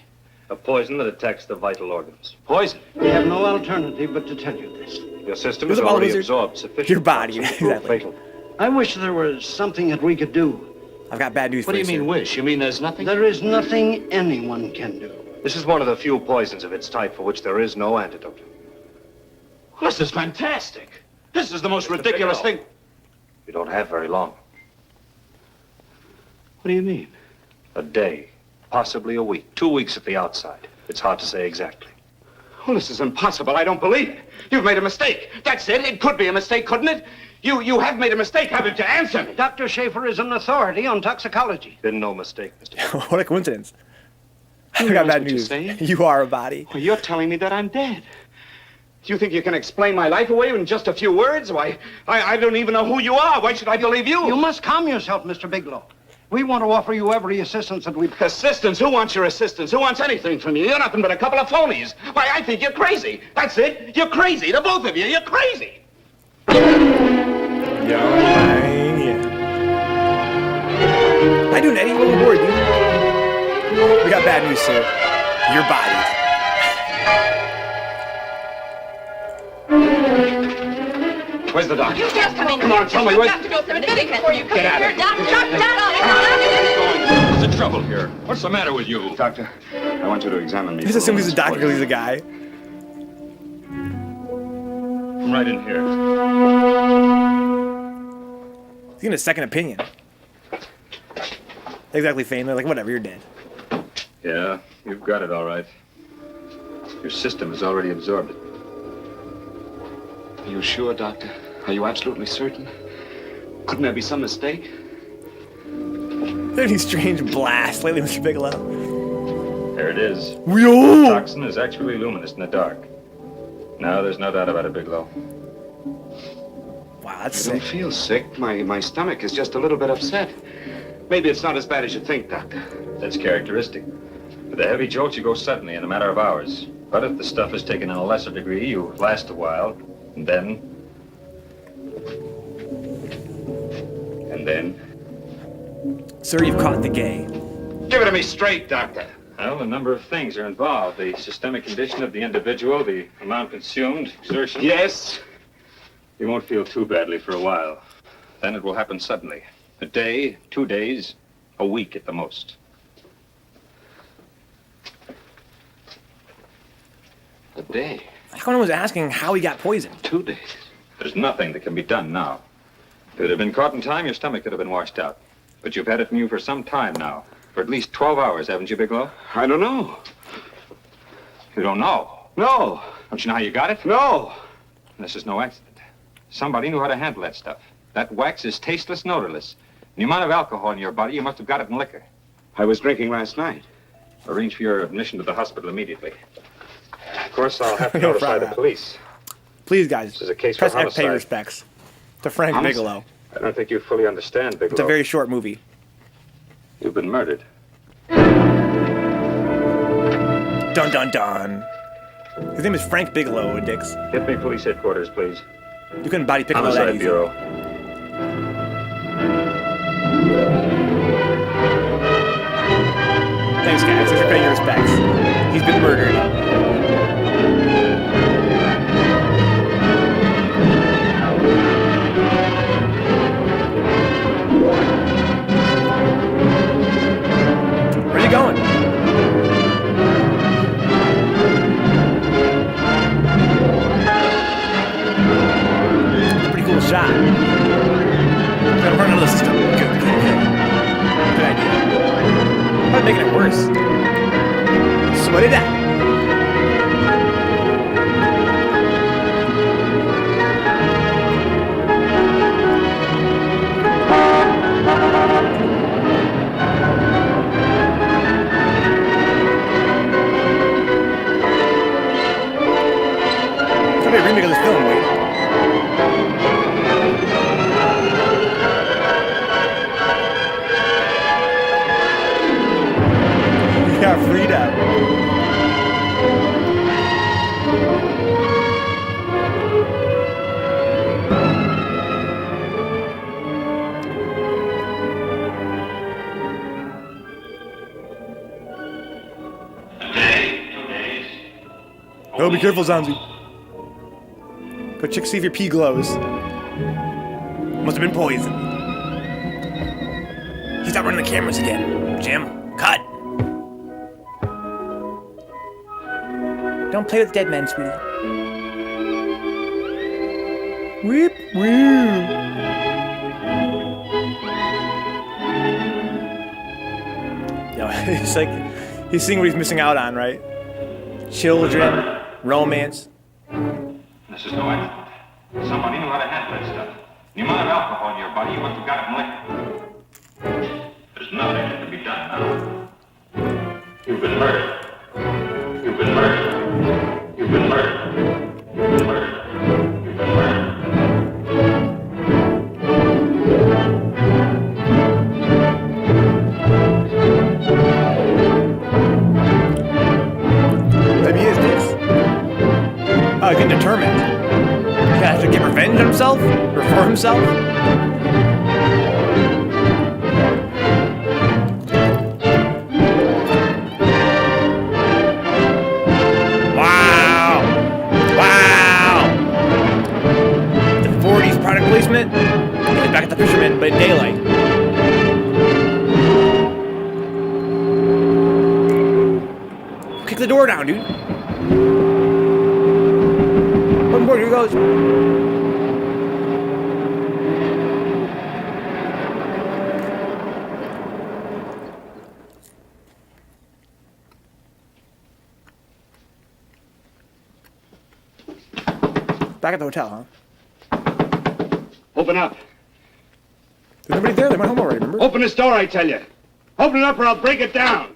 K: A poison that attacks the vital organs.
C: Poison?
L: We have no alternative but to tell you this.
K: Your system
A: Who's
K: has
A: the
K: already
A: wizard?
K: absorbed sufficient
A: Your body,
K: toxins to prove
A: exactly.
K: fatal.
L: I wish there was something that we could do.
A: I've got bad news
C: What
A: for
C: do you mean,
A: sir.
C: wish? You mean there's nothing?
L: There is nothing anyone can do.
K: This is one of the few poisons of its type for which there is no antidote.
C: Well, this is fantastic. This is the most ridiculous
K: Bigelow.
C: thing.
K: You don't have very long.
C: What do you mean?
K: A day, possibly a week, 2 weeks at the outside. It's hard to say exactly.
C: Well, this is impossible. I don't believe it. You've made a mistake. That's it. It could be a mistake, couldn't it? You have made a mistake, haven't you? Answer me.
L: Dr. Schaefer is an authority on toxicology.
K: Been no mistake, Mr.
A: What a coincidence. I've got
C: realize
A: bad
C: what you're
A: news.
C: saying?
A: You are a body.
C: Well, you're telling me that I'm dead. You think you can explain my life away in just a few words? Why, I don't even know who you are. Why should I believe you?
L: You must calm yourself, Mr. Bigelow. We want to offer you every assistance that we...
C: Assistance? Who wants your assistance? Who wants anything from you? You're nothing but a couple of phonies. Why, I think you're crazy. That's it. You're crazy. The both of you. You're crazy.
A: Yo, man, yeah. I do, Eddie. We're aboard, dude. We got bad news, sir. Your body.
C: Where's the doctor?
H: You just come in.
C: Come on, tell me,
H: You
C: where's...
H: have to go through admitting before you come
C: Get
H: in
C: out
H: here.
C: of
H: Doctor,
C: here.
H: doctor,
C: What's the trouble here? What's the matter with you? Doctor, I want you to examine me.
A: Just assume he's a doctor because he's a guy.
K: Come right in here.
A: He's getting a second opinion. Exactly, Fane. They're like, whatever, you're dead.
K: Yeah, you've got it all right. Your system has already absorbed it.
C: Are you sure, Doctor? Are you absolutely certain? Couldn't there be some mistake?
A: Any strange blast lately, Mr. Bigelow?
K: There it is.
A: Yo!
K: The toxin is actually luminous in the dark. No, there's no doubt about it, Bigelow.
A: Wow, that's
C: I don't
A: sick.
C: feel sick. My stomach is just a little bit upset. Maybe it's not as bad as you think, Doctor.
K: That's characteristic. With the heavy jolts, you go suddenly in a matter of hours. But if the stuff is taken in a lesser degree, you last a while, and then...
A: Sir, you've caught the gay.
C: Give it to me straight, Doctor.
K: Well, a number of things are involved. The systemic condition of the individual, the amount consumed, exertion.
C: Yes?
K: You won't feel too badly for a while. Then it will happen suddenly. A day, 2 days, a week at the most.
C: A day.
A: Conan was asking how he got poisoned.
C: 2 days.
K: There's nothing that can be done now. If it had been caught in time, your stomach could have been washed out. But you've had it in you for some time now. For at least 12 hours, haven't you, Bigelow?
C: I don't know.
K: You don't know?
C: No.
K: Don't you know how you got it?
C: No.
K: This is no accident. Somebody knew how to handle that stuff. That wax is tasteless and odorless. The amount of alcohol in your body, you must have got it in liquor.
C: I was drinking last night.
K: Arrange for your admission to the hospital immediately. Of course, I'll have to
A: No
K: notify the
A: problem.
K: police.
A: Please, guys,
K: This is a case
A: press
K: for
A: F, pay
K: homicide.
A: respects to Frank
C: Homicide?
A: Bigelow.
K: I don't think you fully understand, Bigelow.
A: It's a very short movie.
K: You've been murdered.
A: Dun dun dun. His name is Frank Bigelow, Dix.
K: Get me police headquarters, please.
A: You couldn't body Piccolo that
K: Homicide
A: easy.
K: Bureau.
A: Thanks, guys. Thanks for paying your respects. He's been murdered. Where are you going? Pretty cool shot. Gotta run out of the system. Good idea. Probably making it worse. Sweat it out. There's gonna be a remake of this film, wait. got freedom. Oh, be careful, Zanzi. Go check, see if your pee glows. Must have been poison. He's not running the cameras again. Jim, cut. Don't play with dead men, sweetie. Whip, whip. Yo, it's like he's seeing what he's missing out on, right? Children, romance.
M: This is no accident. Somebody knew how to handle that stuff. The amount of alcohol in your body, you must have got it in liquor. There's nothing that can be done now. You've been murdered. You've been murdered. You've been murdered. You've been murdered. You've been murdered.
A: Maybe he is this. Oh, he's getting determined. He has to get revenge on himself? Or for himself? Wow! Wow! The 40s product placement? He's back at the fisherman, but in daylight. Kick the door down, dude. One more, here goes. Back at the hotel, huh?
G: Open up.
A: There's nobody there. They went home already, remember?
G: Open this door, I tell you. Open it up or I'll break it down.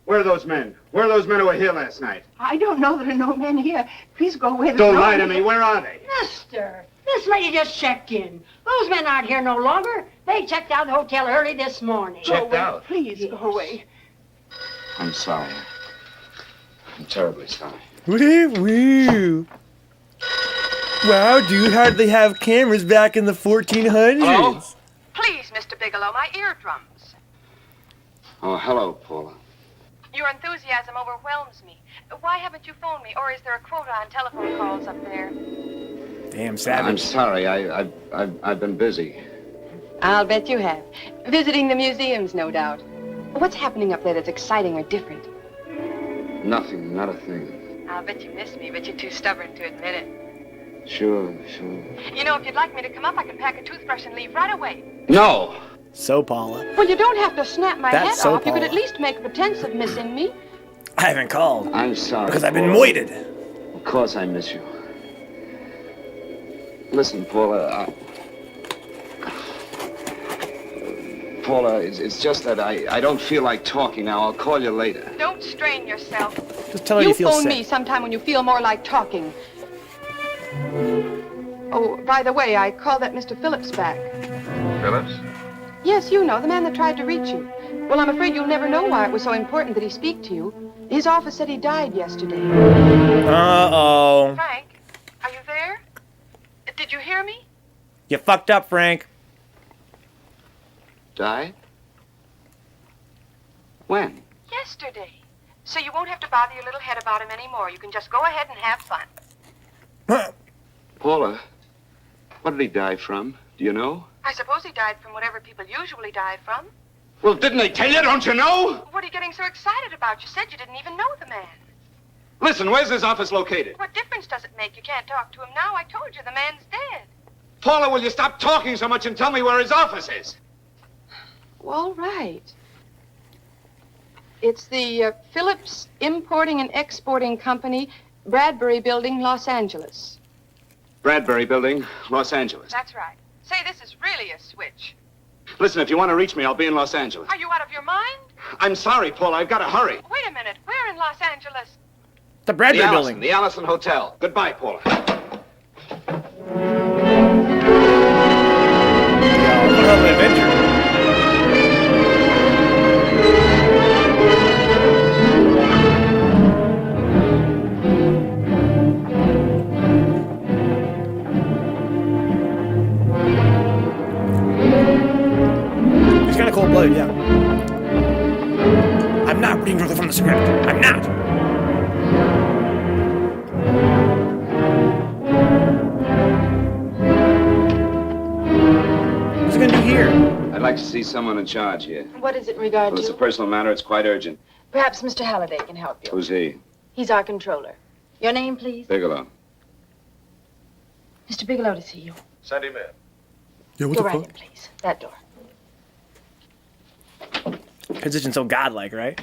G: Where are those men? Where are those men who were here last night?
N: I don't know. There are no men here. Please go away.
G: Don't lie to me. Where are they?
N: Mister, this lady just checked in. Those men aren't here no longer. They checked out of the hotel early this morning.
G: Checked out?
N: Please go away.
C: I'm sorry. I'm terribly sorry.
A: Woo woo. Wow, dude, how'd they have cameras back in the 1400s?
C: Hello?
F: Please, Mr. Bigelow, my eardrums.
C: Oh, hello, Paula.
F: Your enthusiasm overwhelms me. Why haven't you phoned me, or is there a quota on telephone calls up there?
A: Damn savage.
C: I'm sorry. I've been busy.
F: I'll bet you have. Visiting the museums, no doubt. What's happening up there that's exciting or different?
C: Nothing, not a thing.
F: I'll bet you miss me, but you're too stubborn to admit it.
C: Sure.
F: You know, if you'd like me to come up, I can pack a toothbrush and leave right away.
C: No!
A: So, Paula.
F: Well, you don't have to snap my
A: That's
F: head
A: so
F: off. You could
A: Paula.
F: at least make a pretense of missing me.
A: I haven't called.
C: I'm sorry.
A: Because I've been
C: Paula.
A: moited.
C: Of course I miss you. Listen, Paula, Paula, it's just that I don't feel like talking now. I'll call you later.
F: Don't strain yourself.
A: Just tell her you feel
F: phone
A: sick.
F: me sometime when you feel more like talking. Oh, by the way, I called that Mr. Phillips back.
M: Phillips?
F: Yes, you know, the man that tried to reach you. Well, I'm afraid you'll never know why it was so important that he speak to you. His office said he died yesterday.
A: Uh-oh.
F: Frank, are you there? Did you hear me?
A: You fucked up, Frank.
C: Died? When?
F: Yesterday. So you won't have to bother your little head about him anymore. You can just go ahead and have fun.
C: Paula, what did he die from? Do you know?
F: I suppose he died from whatever people usually die from.
G: Well, didn't they tell you? Don't you know?
F: What are you getting so excited about? You said you didn't even know the man.
G: Listen, where's his office located?
F: What difference does it make? You can't talk to him now. I told you the man's dead.
G: Paula, will you stop talking so much and tell me where his office is?
F: All right. It's the Phillips Importing and Exporting Company, Bradbury Building, Los Angeles.
C: Bradbury Building, Los Angeles.
F: That's right. Say, this is really a switch.
C: Listen, if you want to reach me, I'll be in Los Angeles.
F: Are you out of your mind?
C: I'm sorry, Paula. I've got to hurry.
F: Wait a minute. Where in Los Angeles?
A: The Bradbury Building.
C: The Allison Hotel. Goodbye, Paula.
A: What an adventure. I'm not reading directly from the script. I'm not. What's it gonna do here?
C: I'd like to see someone in charge here.
F: What is it in regard
C: Well, it's a
F: to?
C: personal matter. It's quite urgent.
F: Perhaps Mr. Halliday can help you.
C: Who's he?
F: He's our controller. Your name, please?
C: Bigelow.
F: Mr. Bigelow to see you.
J: Send him in.
A: Yo, what
F: Go
A: the
F: right
A: fuck?
F: in, please. That door.
A: Position so godlike, right?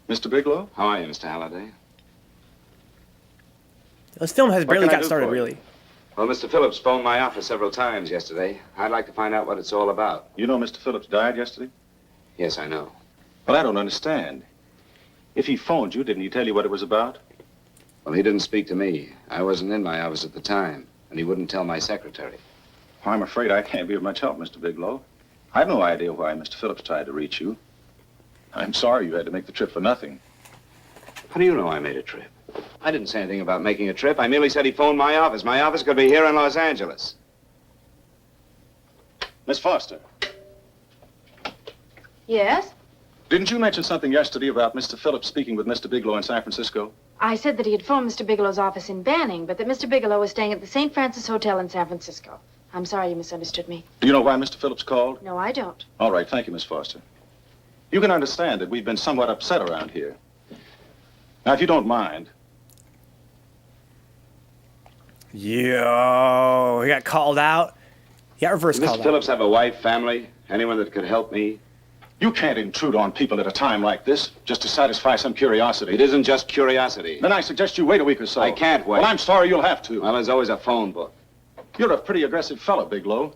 C: Mr. Bigelow? How are you, Mr. Halliday?
A: This film has
C: What
A: barely
C: can I
A: got
C: do
A: started,
C: for you?
A: really.
C: Well, Mr. Phillips phoned my office several times yesterday. I'd like to find out what it's all about.
J: You know Mr. Phillips died yesterday?
C: Yes, I know.
J: Well, I don't understand. If he phoned you, didn't he tell you what it was about?
C: Well, he didn't speak to me. I wasn't in my office at the time, and he wouldn't tell my secretary.
J: I'm afraid I can't be of much help, Mr. Bigelow. I've no idea why Mr. Phillips tried to reach you. I'm sorry you had to make the trip for nothing.
C: How do you know I made a trip? I didn't say anything about making a trip. I merely said he phoned my office. My office could be here in Los Angeles.
J: Miss Foster,
F: Yes?
J: didn't you mention something yesterday about Mr. Phillips speaking with Mr. Bigelow in San Francisco?
F: I said that he had phoned Mr. Bigelow's office in Banning, but that Mr. Bigelow was staying at the St. Francis Hotel in San Francisco. I'm sorry you misunderstood me.
J: Do you know why Mr. Phillips called?
F: No, I don't.
J: All right, thank you, Miss Foster. You can understand that we've been somewhat upset around here. Now, if you don't mind,
A: Yo, he got called out. He got reverse
C: Does
A: called
C: Mr.
A: out.
C: Phillips have a wife, family, anyone that could help me?
J: you can't intrude on people at a time like this just to satisfy some curiosity.
C: It isn't just curiosity.
J: Then I suggest you wait a week or so.
C: I can't wait.
J: Well, I'm sorry you'll have to.
C: Well, there's always a phone book.
J: You're a pretty aggressive fellow, Bigelow.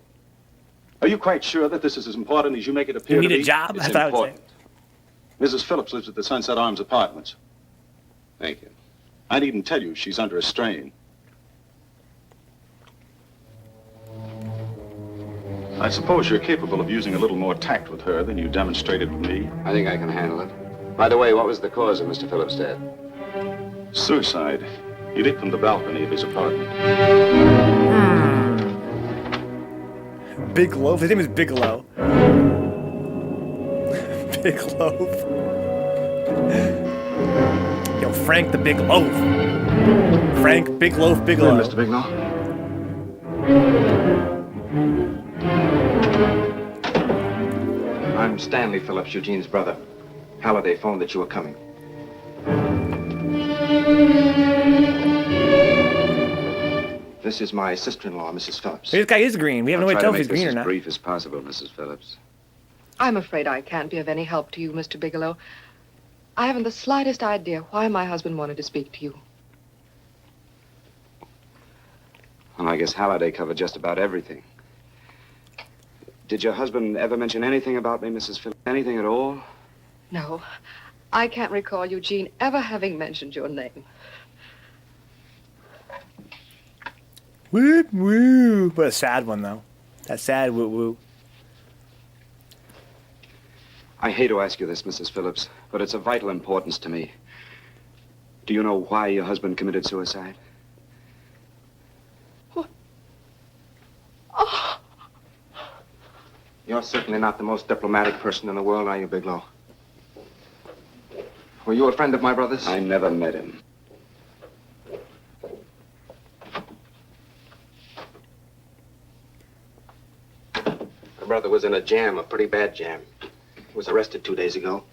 J: Are you quite sure that this is as important as you make it appear
A: You
J: to
A: need
J: be?
A: a job?
J: It's
A: That's what I would say.
J: important. Mrs. Phillips lives at the Sunset Arms Apartments.
C: Thank you.
J: I needn't tell you she's under a strain. I suppose you're capable of using a little more tact with her than you demonstrated with me.
C: I think I can handle it. By the way, what was the cause of Mr. Phillips' death?
J: Suicide. He leaped from the balcony of his apartment.
A: Big Loaf. His name is Bigelow. Big Loaf. Yo, Frank the Big Loaf. Frank Big Loaf Bigelow.
C: Mr. Bigelow.
G: I'm Stanley Phillips, Eugene's brother. Halliday phoned that you were coming. This is my sister-in-law, Mrs. Phillips.
A: This guy is green. We have no way to tell if he's green or
C: as
A: not.
C: brief as possible, Mrs. Phillips.
F: I'm afraid I can't be of any help to you, Mr. Bigelow. I haven't the slightest idea why my husband wanted to speak to you.
C: Well, I guess Halliday covered just about everything. Did your husband ever mention anything about me, Mrs. Phillips? Anything at all?
F: No, I can't recall Eugene ever having mentioned your name.
A: Whoop woo. What a sad one, though. That sad woo woo.
C: I hate to ask you this, Mrs. Phillips, but it's of vital importance to me. Do you know why your husband committed suicide?
F: Oh,
G: You're certainly not the most diplomatic person in the world, are you, Bigelow? Were you a friend of my brother's?
C: I never met him.
G: My brother was in a jam, a pretty bad jam. He was arrested 2 days ago.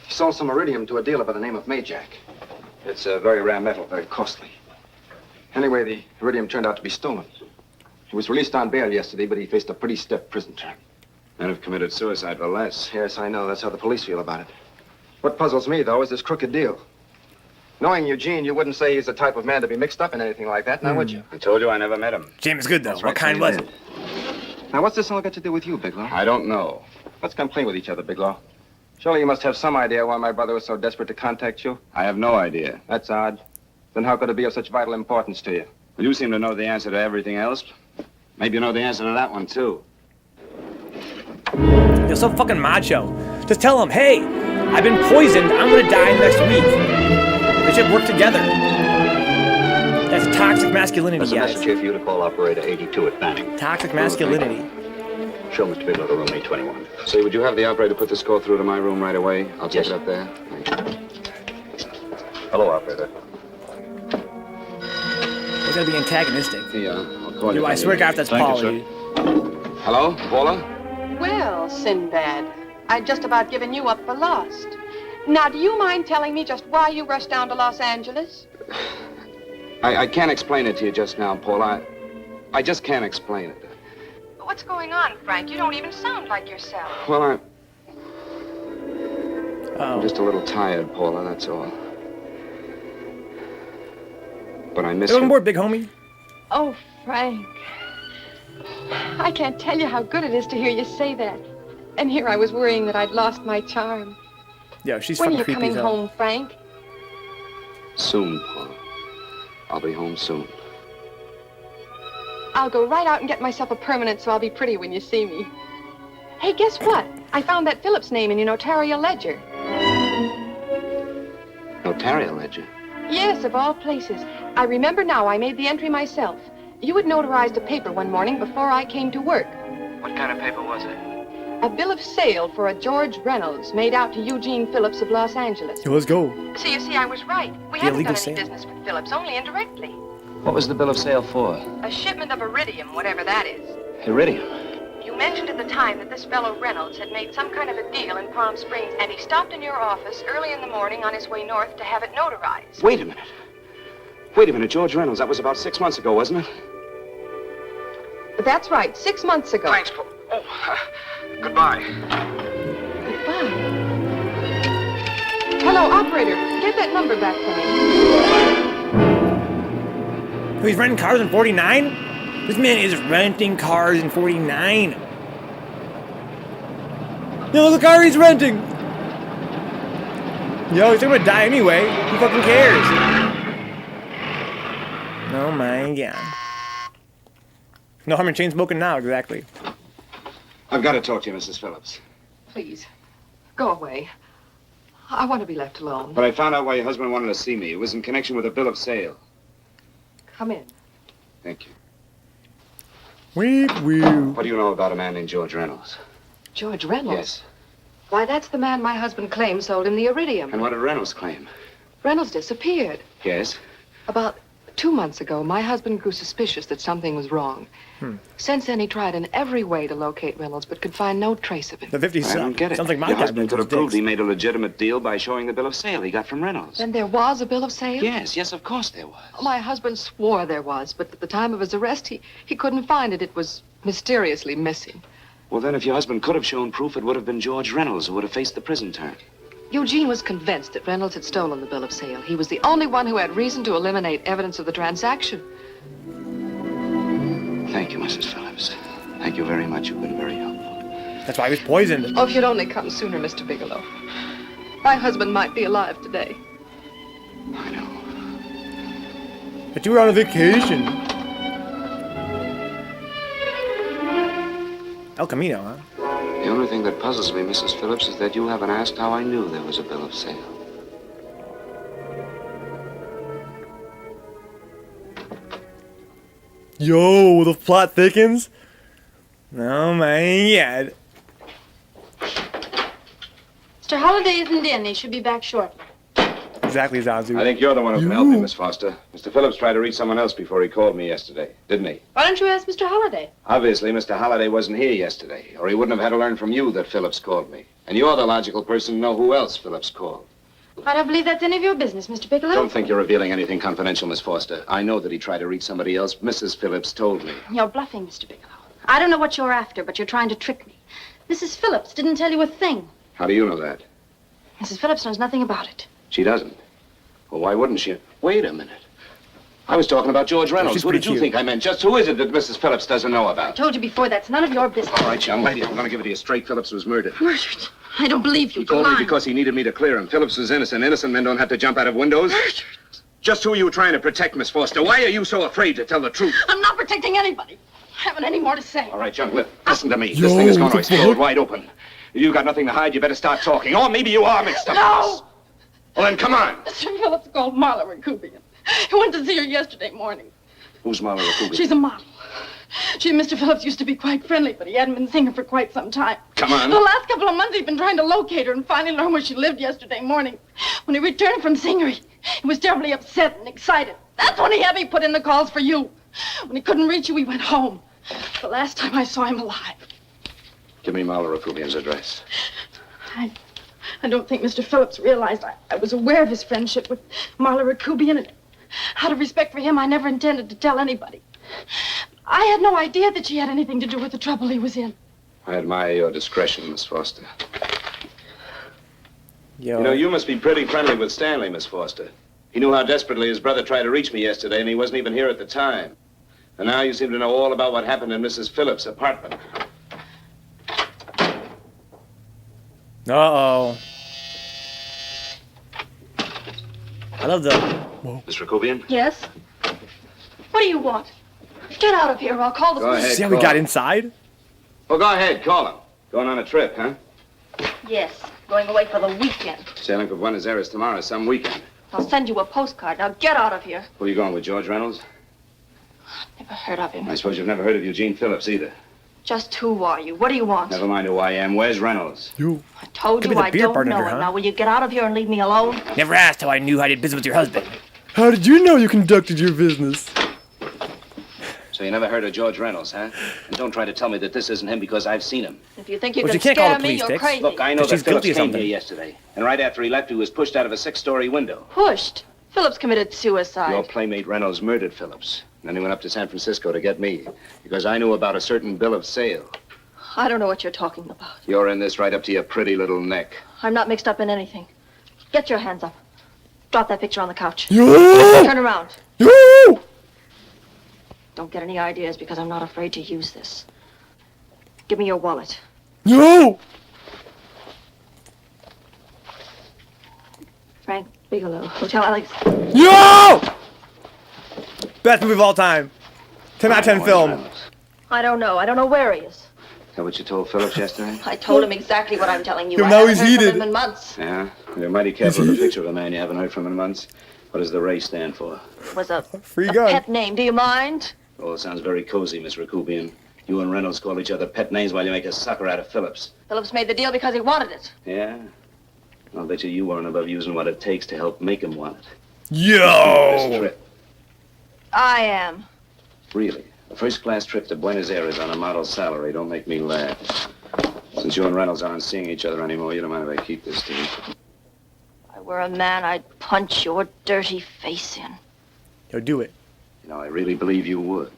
G: He sold some iridium to a dealer by the name of Majak. It's a very rare metal, very costly. Anyway, the iridium turned out to be stolen. He was released on bail yesterday, but he faced a pretty stiff prison term.
C: Men have committed suicide for less.
G: Yes, I know. That's how the police feel about it. What puzzles me, though, is this crooked deal. Knowing Eugene, you wouldn't say he's the type of man to be mixed up in anything like that, now would you?
C: I told you I never met him.
A: Jam is good, though.
C: That's
A: What
C: right,
A: kind
C: so
A: was
C: you
A: it?
C: did.
G: Now, what's this all got to do with you, Bigelow?
C: I don't know.
G: Let's come clean with each other, Bigelow. Surely you must have some idea why my brother was so desperate to contact you.
C: I have no idea.
G: That's odd. Then how could it be of such vital importance to you?
C: Well, you seem to know the answer to everything else. Maybe you know the answer to that one, too.
A: You're so fucking macho. Just tell him, hey, I've been poisoned. I'm gonna die next week. They should work together. That's toxic masculinity,
B: There's a
A: guys.
B: message here for you to call operator 82 at Banning.
A: Toxic masculinity.
C: Show Mr. Bigelow to room 821. Say, would you have the operator put the score through to my room right away? I'll take it up there. Thank you.
J: Hello, operator.
A: They're gonna be antagonistic.
C: Yeah, I'll call you.
A: I swear to God, that's Polly.
C: Hello, Paula?
F: Well, Sinbad, I'd just about given you up for lost. Now, do you mind telling me just why you rushed down to Los Angeles?
C: I can't explain it to you just now, Paula. I just can't explain it.
F: What's going on, Frank? You don't even sound like yourself.
C: Well, I'm just a little tired, Paula, that's all. But I miss
A: Welcome
C: you.
A: aboard, big homie.
F: Oh, Frank. I can't tell you how good it is to hear you say that. And here I was worrying that I'd lost my charm.
A: Yo, she's
F: When are
A: fucking
F: you
A: creepy
F: coming
A: as hell.
F: home, Frank?
C: Soon, Paula. I'll be home soon.
F: I'll go right out and get myself a permanent so I'll be pretty when you see me. Hey, guess what? I found that Phillips name in your notarial ledger.
C: Notarial ledger?
F: Yes, of all places. I remember now I made the entry myself. You had notarized a paper one morning before I came to work.
K: What kind of paper was it?
F: A bill of sale for a George Reynolds made out to Eugene Phillips of Los Angeles.
A: Yo, let's go.
F: So you see, I was right. We
A: The
F: haven't
A: illegal
F: done any
A: sale.
F: business with Phillips, only indirectly.
K: What was the bill of sale for?
F: A shipment of iridium, whatever that is.
K: Iridium.
F: You mentioned at the time that this fellow Reynolds had made some kind of a deal in Palm Springs, and he stopped in your office early in the morning on his way north to have it notarized.
C: Wait a minute. Wait a minute, George Reynolds. That was about 6 months ago, wasn't it?
F: That's right, 6 months ago.
C: Thanks, Paul. Oh, goodbye.
F: Goodbye. Hello, operator. Get that number back for me.
A: Oh, he's renting cars in 49? This man is renting cars in 49. Yo, look the car he's renting. Yo, he's gonna die anyway. Who fucking cares? Oh my God. No harm in chain smoking now, exactly.
C: I've got to talk to you, Mrs. Phillips.
F: Please, go away. I want to be left alone.
C: But I found out why your husband wanted to see me. It was in connection with a bill of sale.
F: Come in.
C: Thank you.
A: Weep, weep.
C: What do you know about a man named George Reynolds?
F: George Reynolds?
C: Yes.
F: Why, that's the man my husband claimed sold him the iridium.
C: And what did Reynolds claim?
F: Reynolds disappeared.
C: Yes.
F: About 2 months ago, my husband grew suspicious that something was wrong. Since then, he tried in every way to locate Reynolds, but could find no trace of him.
A: The 50s
C: I don't get it.
A: Sounds like my
C: Your
A: dad
C: husband
A: with
C: could have
A: his
C: proved
A: dicks.
C: he made a legitimate deal by showing the bill of sale he got from Reynolds.
F: Then there was a bill of sale?
C: Yes, of course there was.
F: My husband swore there was, but at the time of his arrest, he couldn't find it. It was mysteriously missing.
C: Well, then, if your husband could have shown proof, it would have been George Reynolds who would have faced the prison term.
F: Eugene was convinced that Reynolds had stolen the bill of sale. He was the only one who had reason to eliminate evidence of the transaction.
C: Thank you, Mrs. Phillips. Thank you very much. You've been very helpful.
A: That's why he was poisoned.
F: Oh, if you'd only come sooner, Mr. Bigelow. My husband might be alive today.
C: I know.
A: But you were on a vacation. El Camino, huh?
C: The only thing that puzzles me, Mrs. Phillips, is that you haven't asked how I knew there was a bill of sale.
A: Yo, the plot thickens. Oh my God.
O: Mr. Holliday isn't in. He should be back shortly.
A: Exactly, Zazu.
J: I think you're the one who can help me, Miss Foster. Mr. Phillips tried to reach someone else before he called me yesterday, didn't he?
O: Why don't you ask Mr. Holliday?
J: Obviously, Mr. Holliday wasn't here yesterday, or he wouldn't have had to learn from you that Phillips called me. And you're the logical person to know who else Phillips called.
O: I don't believe that's any of your business, Mr. Bigelow.
J: Don't think you're revealing anything confidential, Miss Foster. I know that he tried to reach somebody else. Mrs. Phillips told me.
O: You're bluffing, Mr. Bigelow. I don't know what you're after, but you're trying to trick me. Mrs. Phillips didn't tell you a thing.
J: How do you know that?
O: Mrs. Phillips knows nothing about it.
J: She doesn't. Well, why wouldn't she? Wait a minute. I was talking about George Reynolds. What did you think I meant? Just who is it that Mrs. Phillips doesn't know
O: I
J: about?
O: told you before, that's none of your business.
J: All right, young lady, I'm going to give it to you straight. Phillips was murdered.
O: Murdered? I don't believe you.
J: He told me because he needed me to clear him. Phillips was innocent. Innocent men don't have to jump out of windows.
O: Murdered?
J: Just who are you trying to protect, Miss Foster? Why are you so afraid to tell the truth?
O: I'm not protecting anybody. I haven't any more to say.
J: All right, young lady, listen to me. This thing is going to explode wide open. If you've got nothing to hide, you better start talking. Or maybe you are mixed up in this. Well, then come on.
O: Mr. Phillips called Marla Rakubian. He went to see her yesterday morning.
J: Who's Marla Rakubian?
O: She's a model. She and Mr. Phillips used to be quite friendly, but he hadn't been seeing her for quite some time.
C: Come on.
O: The last couple of months, he'd been trying to locate her and finally learned where she lived yesterday morning. When he returned from seeing her, he was terribly upset and excited. That's when he had me put in the calls for you. When he couldn't reach you, he went home. The last time I saw him alive.
C: Give me Marla Rakubian's address.
O: I don't think Mr. Phillips realized I was aware of his friendship with Marla Rakubian, and out of respect for him, I never intended to tell anybody. I had no idea that she had anything to do with the trouble he was in.
C: I admire your discretion, Miss Foster.
A: Yo.
C: You know, you must be pretty friendly with Stanley, Miss Foster. He knew how desperately his brother tried to reach me yesterday, and he wasn't even here at the time. And now you seem to know all about what happened in Mrs. Phillips' apartment.
A: Uh-oh. I love the... Whoa.
C: Miss Rakubian?
O: Yes? What do you want? Get out of here or I'll call the
C: Go
O: police.
C: ahead,
A: See how we got inside?
C: Well, go ahead, call him. Going on a trip, huh?
O: Yes, going away for the weekend.
C: Sailing for Buenos Aires tomorrow, some weekend.
O: I'll send you a postcard. Now get out of here.
C: Who are you going with, George Reynolds?
O: Never heard of him.
C: I suppose you've never heard of Eugene Phillips either.
O: Just who are you? What do you want?
C: Never mind who I am. Where's Reynolds?
A: You.
O: I told
A: Could
O: you
A: be the
O: I
A: beer
O: don't
A: partner,
O: know him.
A: huh?
O: Now will you get out of here and leave me alone?
A: Never asked how I knew I did business with your husband.
P: How did you know you conducted your business?
C: So you never heard of George Reynolds, huh? And don't try to tell me that this isn't him because I've seen him.
O: If you think you
A: But
O: can
A: you can't call
O: scare
A: the
O: me,
A: police,
O: you're
A: Dix.
O: crazy.
C: Look, I know
A: But
C: that
A: she's guilty
C: Phillips
A: of
C: came
A: something.
C: here yesterday. And right after he left, he was pushed out of a six-story window.
O: Pushed? Phillips committed suicide.
C: Your playmate Reynolds murdered Phillips. And then he went up to San Francisco to get me. Because I knew about a certain bill of sale.
O: I don't know what you're talking about.
C: You're in this right up to your pretty little neck.
O: I'm not mixed up in anything. Get your hands up. Drop that picture on the couch.
P: You!
O: Turn around.
P: You!
O: Don't get any ideas because I'm not afraid to use this. Give me your wallet.
P: You!
O: Frank Bigelow, Hotel Alex.
P: You!
A: Best movie of all time. 10 out of 10 film.
O: I don't know. I don't know where he is.
C: Is that what you told Phillips yesterday?
O: I told him exactly what I'm telling you.
P: Yo,
O: I
P: now
O: haven't
P: he's
O: heard from
P: heated.
O: him in months.
C: Yeah? You're mighty careful with the picture of a man you haven't heard from in months. What does the Ray stand for?
O: It was a
A: Free gun.
O: pet name. Do you mind?
C: Oh, it sounds very cozy, Miss Rakubian. You and Reynolds call each other pet names while you make a sucker out of Phillips.
O: Phillips made the deal because he wanted it.
C: Yeah? I'll bet you weren't above using what it takes to help make him want it. This
A: Yo!
C: trip.
O: I am.
C: Really? A first-class trip to Buenos Aires on a model salary. Don't make me laugh. Since you and Reynolds aren't seeing each other anymore, you don't mind if I keep this to you.
O: If I were a man, I'd punch your dirty face in.
A: Yo, do it.
C: You know, I really believe you would.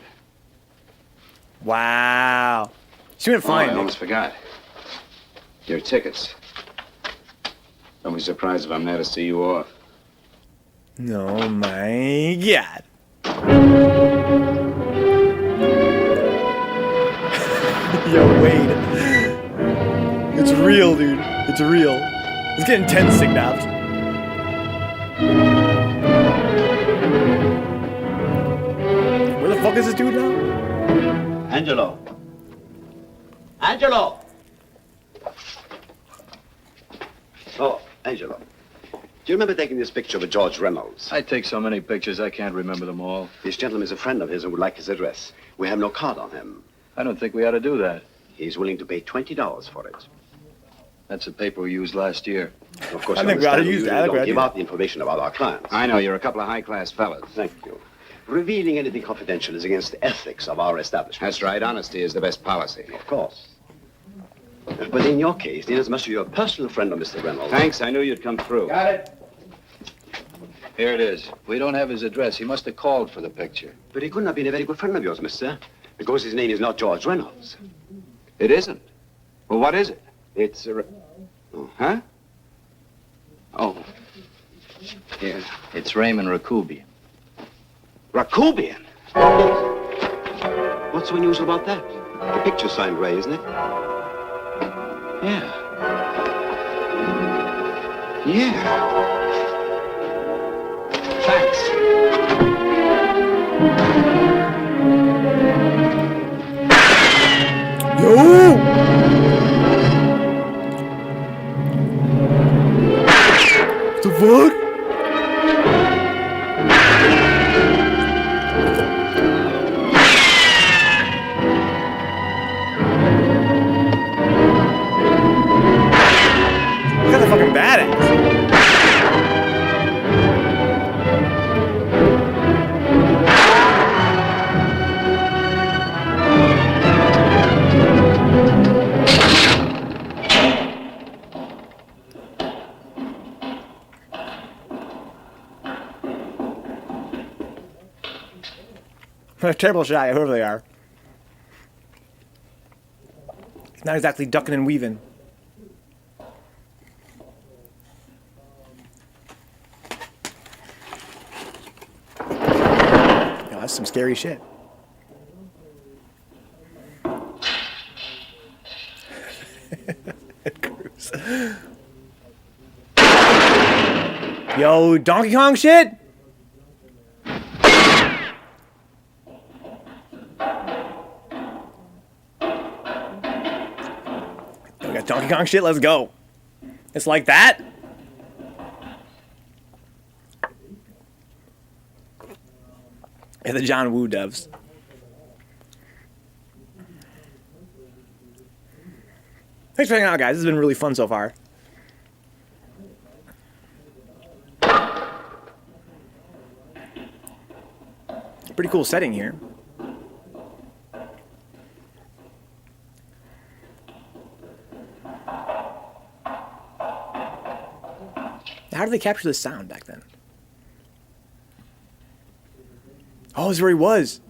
A: Wow. She went
C: Oh,
A: fine.
C: I
A: Nick.
C: almost forgot. Your tickets. Don't be surprised if I'm there to see you off.
A: Oh my God. Yo, Wade. It's real, dude. It's real. It's getting tense, Signapped. Where the fuck is this dude now?
L: Angelo. Angelo! Oh, Angelo. Do you remember taking this picture with George Reynolds?
K: I take so many pictures, I can't remember them all.
L: This gentleman is a friend of his and would like his address. We have no card on him.
K: I don't think we ought to do that.
L: He's willing to pay $20 for it.
K: That's the paper we used last year.
L: Of course,
A: I
L: you
A: think we ought to
L: understand we
A: use
L: usually
A: that.
L: don't
A: Great
L: give
A: idea.
L: out the information about our clients.
C: I know, you're a couple of high-class fellas.
L: Thank you. Revealing anything confidential is against the ethics of our establishment.
C: That's right. Honesty is the best policy.
L: Of course. But in your case, inasmuch as you're a personal friend of Mr. Reynolds...
C: Thanks. I knew you'd come through.
K: Got it. Here it is. We don't have his address. He must have called for the picture.
L: But he couldn't have been a very good friend of yours, mister, because his name is not George Reynolds.
C: It isn't. Well, what is it?
L: It's a...
C: Huh? Oh. Yeah.
K: It's Raymond Rakubian.
L: Rakubian? What's so unusual about that? The picture's signed Ray, isn't it?
C: Yeah. Yeah. Thanks.
P: Yo! The fuck?
A: A terrible shot, whoever they are. It's not exactly ducking and weaving. Yeah, that's some scary shit. Yo, Donkey Kong shit? We got Donkey Kong shit, let's go. It's like that? And the John Woo devs. Thanks for hanging out, guys. This has been really fun so far. Pretty cool setting here. How did they capture the sound back then? Oh, this is where he was.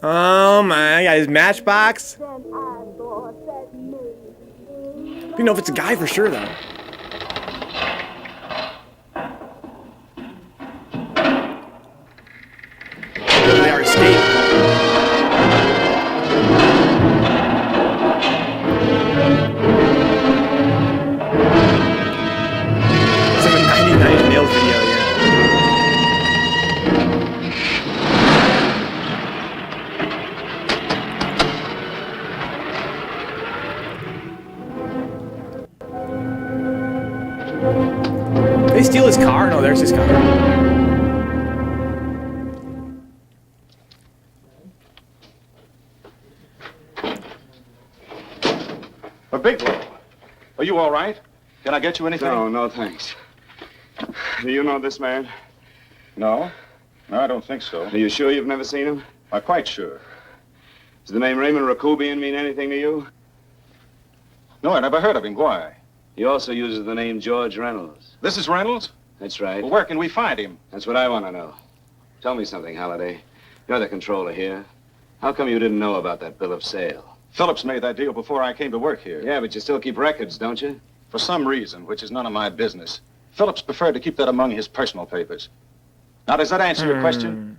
A: Oh my, got his matchbox. You know if it's a guy for sure though. They are escaped. It's like a 99 Nails video, yeah. Did they steal his car? No, there's his car.
J: Bigelow, are you all right? Can I get you anything?
C: No, thanks. Do you know this man?
J: No, I don't think so.
C: Are you sure you've never seen him?
J: I'm quite sure.
C: Does the name Raymond Rakubian mean anything to you?
J: No, I never heard of him. Why?
C: He also uses the name George Reynolds.
J: This is Reynolds?
C: That's right.
J: Well, where can we find him?
C: That's what I want to know. Tell me something, Halliday. You're the controller here. How come you didn't know about that bill of sale?
J: Phillips made that deal before I came to work here.
C: Yeah, but you still keep records, don't you?
J: For some reason, which is none of my business. Phillips preferred to keep that among his personal papers. Now, does that answer your question?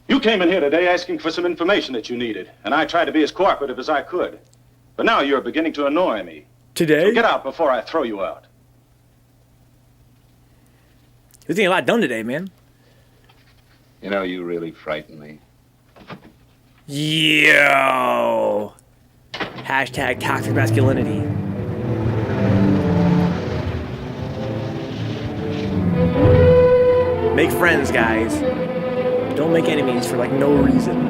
J: You came in here today asking for some information that you needed, and I tried to be as cooperative as I could. But now you're beginning to annoy me.
A: Today?
J: So get out before I throw you out.
A: You're getting a lot done today, man.
C: You know, you really frighten me.
A: Yo! Hashtag toxic masculinity. Make friends, guys. Don't make enemies for, like, no reason.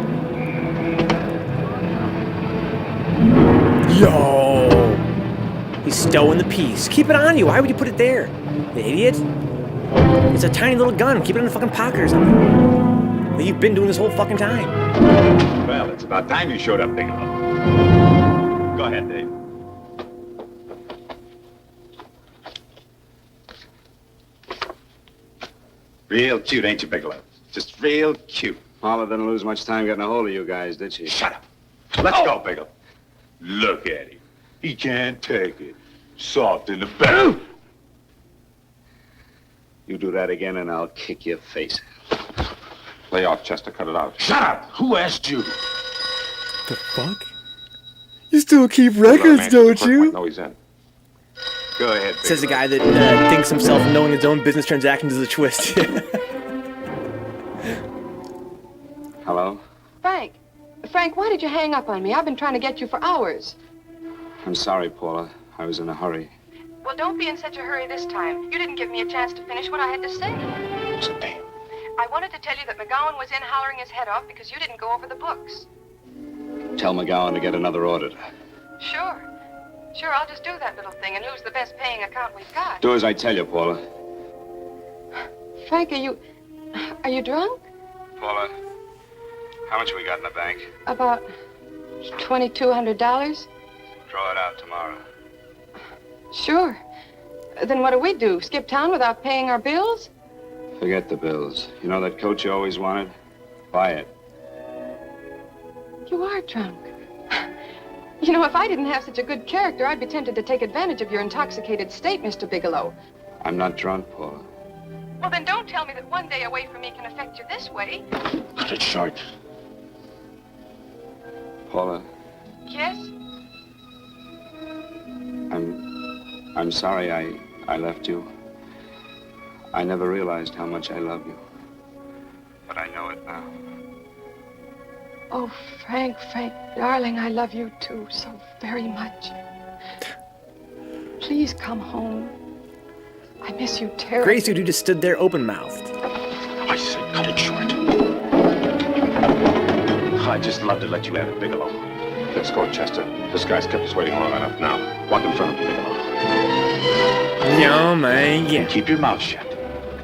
A: Yo! He's stowing the piece. Keep it on you. Why would you put it there? The idiot? It's a tiny little gun. Keep it in the fucking pocket or something. That you've been doing this whole fucking time.
M: Well, it's about time you showed up, Bigelow. Go ahead, Dave. Real cute, ain't you, Bigelow? Just real cute.
C: Paula didn't lose much time getting a hold of you guys, did she?
M: Shut up. Let's go, Bigelow. Look at him. He can't take it. Soft in the back.
C: You do that again and I'll kick your face.
J: Lay off, Chester. Cut it out.
M: Shut up! Who asked you?
P: The fuck? You still keep records, don't you?
J: No, he's in.
C: Go ahead, Bigelow.
A: Says the guy that thinks himself knowing his own business transactions is a twist.
C: Hello?
F: Frank. Frank, why did you hang up on me? I've been trying to get you for hours.
C: I'm sorry, Paula. I was in a hurry.
F: Well, don't be in such a hurry this time. You didn't give me a chance to finish what I had to say.
J: What's the name?
F: I wanted to tell you that McGowan was in hollering his head off because you didn't go over the books.
C: Tell McGowan to get another auditor.
F: Sure. Sure, I'll just do that little thing and lose the best paying account we've got.
C: Do as I tell you, Paula.
F: Frank, are you drunk?
C: Paula, how much we got in the bank?
F: About $2,200?
C: Draw it out tomorrow.
F: Sure. Then what do? Skip town without paying our bills?
C: Forget the bills. You know that coat you always wanted? Quiet.
F: You are drunk. You know, if I didn't have such a good character, I'd be tempted to take advantage of your intoxicated state, Mr. Bigelow.
C: I'm not drunk, Paula.
F: Well, then don't tell me that one day away from me can affect you this way.
C: Cut it short. Paula,
F: Yes?
C: I'm sorry I left you. I never realized how much I love you. But I know it now.
F: Oh, Frank, darling, I love you too so very much. Please come home. I miss you terribly.
A: Grace, dude, who just stood there open-mouthed.
J: I said cut it short. I'd just love to let you have it, Bigelow. Let's go, Chester. This guy's kept us waiting long enough now. Walk in front of me, Bigelow.
A: Yeah, man, yeah.
J: Keep your mouth shut.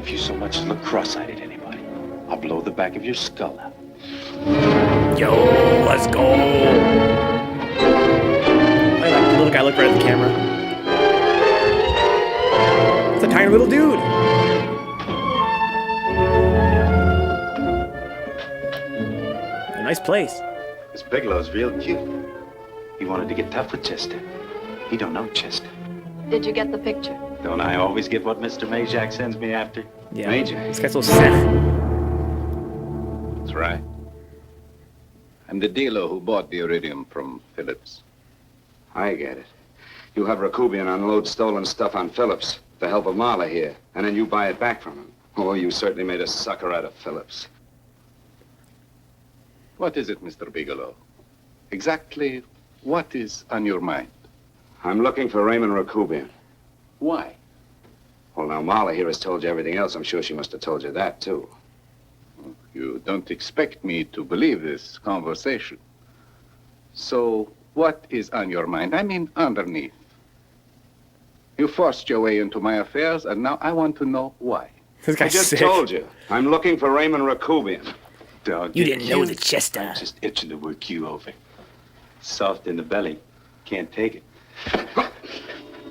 J: If you so much as look cross-eyed at anybody, I'll blow the back of your skull out.
A: Yo, let's go. Look at the little guy look right at the camera. It's a tiny little dude. A nice place.
J: This Bigelow's real cute. He wanted to get tough with Chester. He don't know Chester.
F: Did you get the picture?
J: Don't I always get what Mr. Majak sends me after?
A: Yeah.
J: Major.
A: This guy's so sick.
Q: That's right. I'm the dealer who bought the iridium from Phillips.
C: I get it. You have Rakubian unload stolen stuff on Phillips with the help of Marla here, and then you buy it back from him. Oh, you certainly made a sucker out of Phillips.
Q: What is it, Mr. Bigelow? Exactly what is on your mind?
C: I'm looking for Raymond Rakubian.
Q: Why?
C: Well, now, Marla here has told you everything else. I'm sure she must have told you that, too.
Q: You don't expect me to believe this conversation. So, what is on your mind? I mean, underneath. You forced your way into my affairs, and now I want to know why.
C: I just told you. I'm looking for Raymond Rakubian.
J: Dog,
A: You didn't know the Chester.
J: I'm just itching to work you over. Soft in the belly. Can't take it.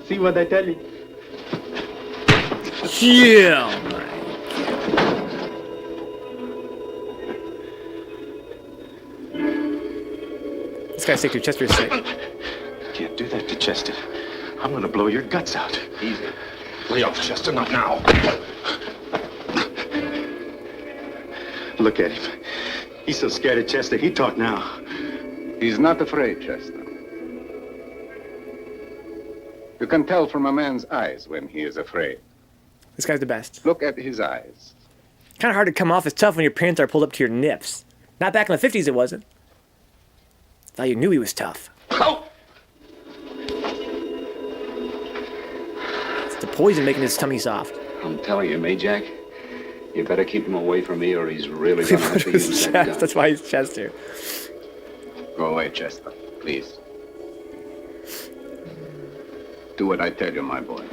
J: See what I tell you?
A: Yeah. This guy's sick too. Chester's sick.
J: Can't do that to Chester. I'm gonna blow your guts out. Easy. Lay off, Chester, not now. Look at him. He's so scared of Chester, he talk now.
Q: He's not afraid, Chester. You can tell from a man's eyes when he is afraid.
A: This guy's the best.
Q: Look at his eyes.
A: Kind of hard to come off as tough when your pants are pulled up to your nips. Not back in the 50s, it wasn't. Thought you knew he was tough. It's the poison making his tummy soft.
C: I'm telling you, Majak, you better keep him away from me or he's really gonna have to use that gun.
A: That's why he's Chester.
Q: Go away, Chester, please. Do what I tell you, my boy.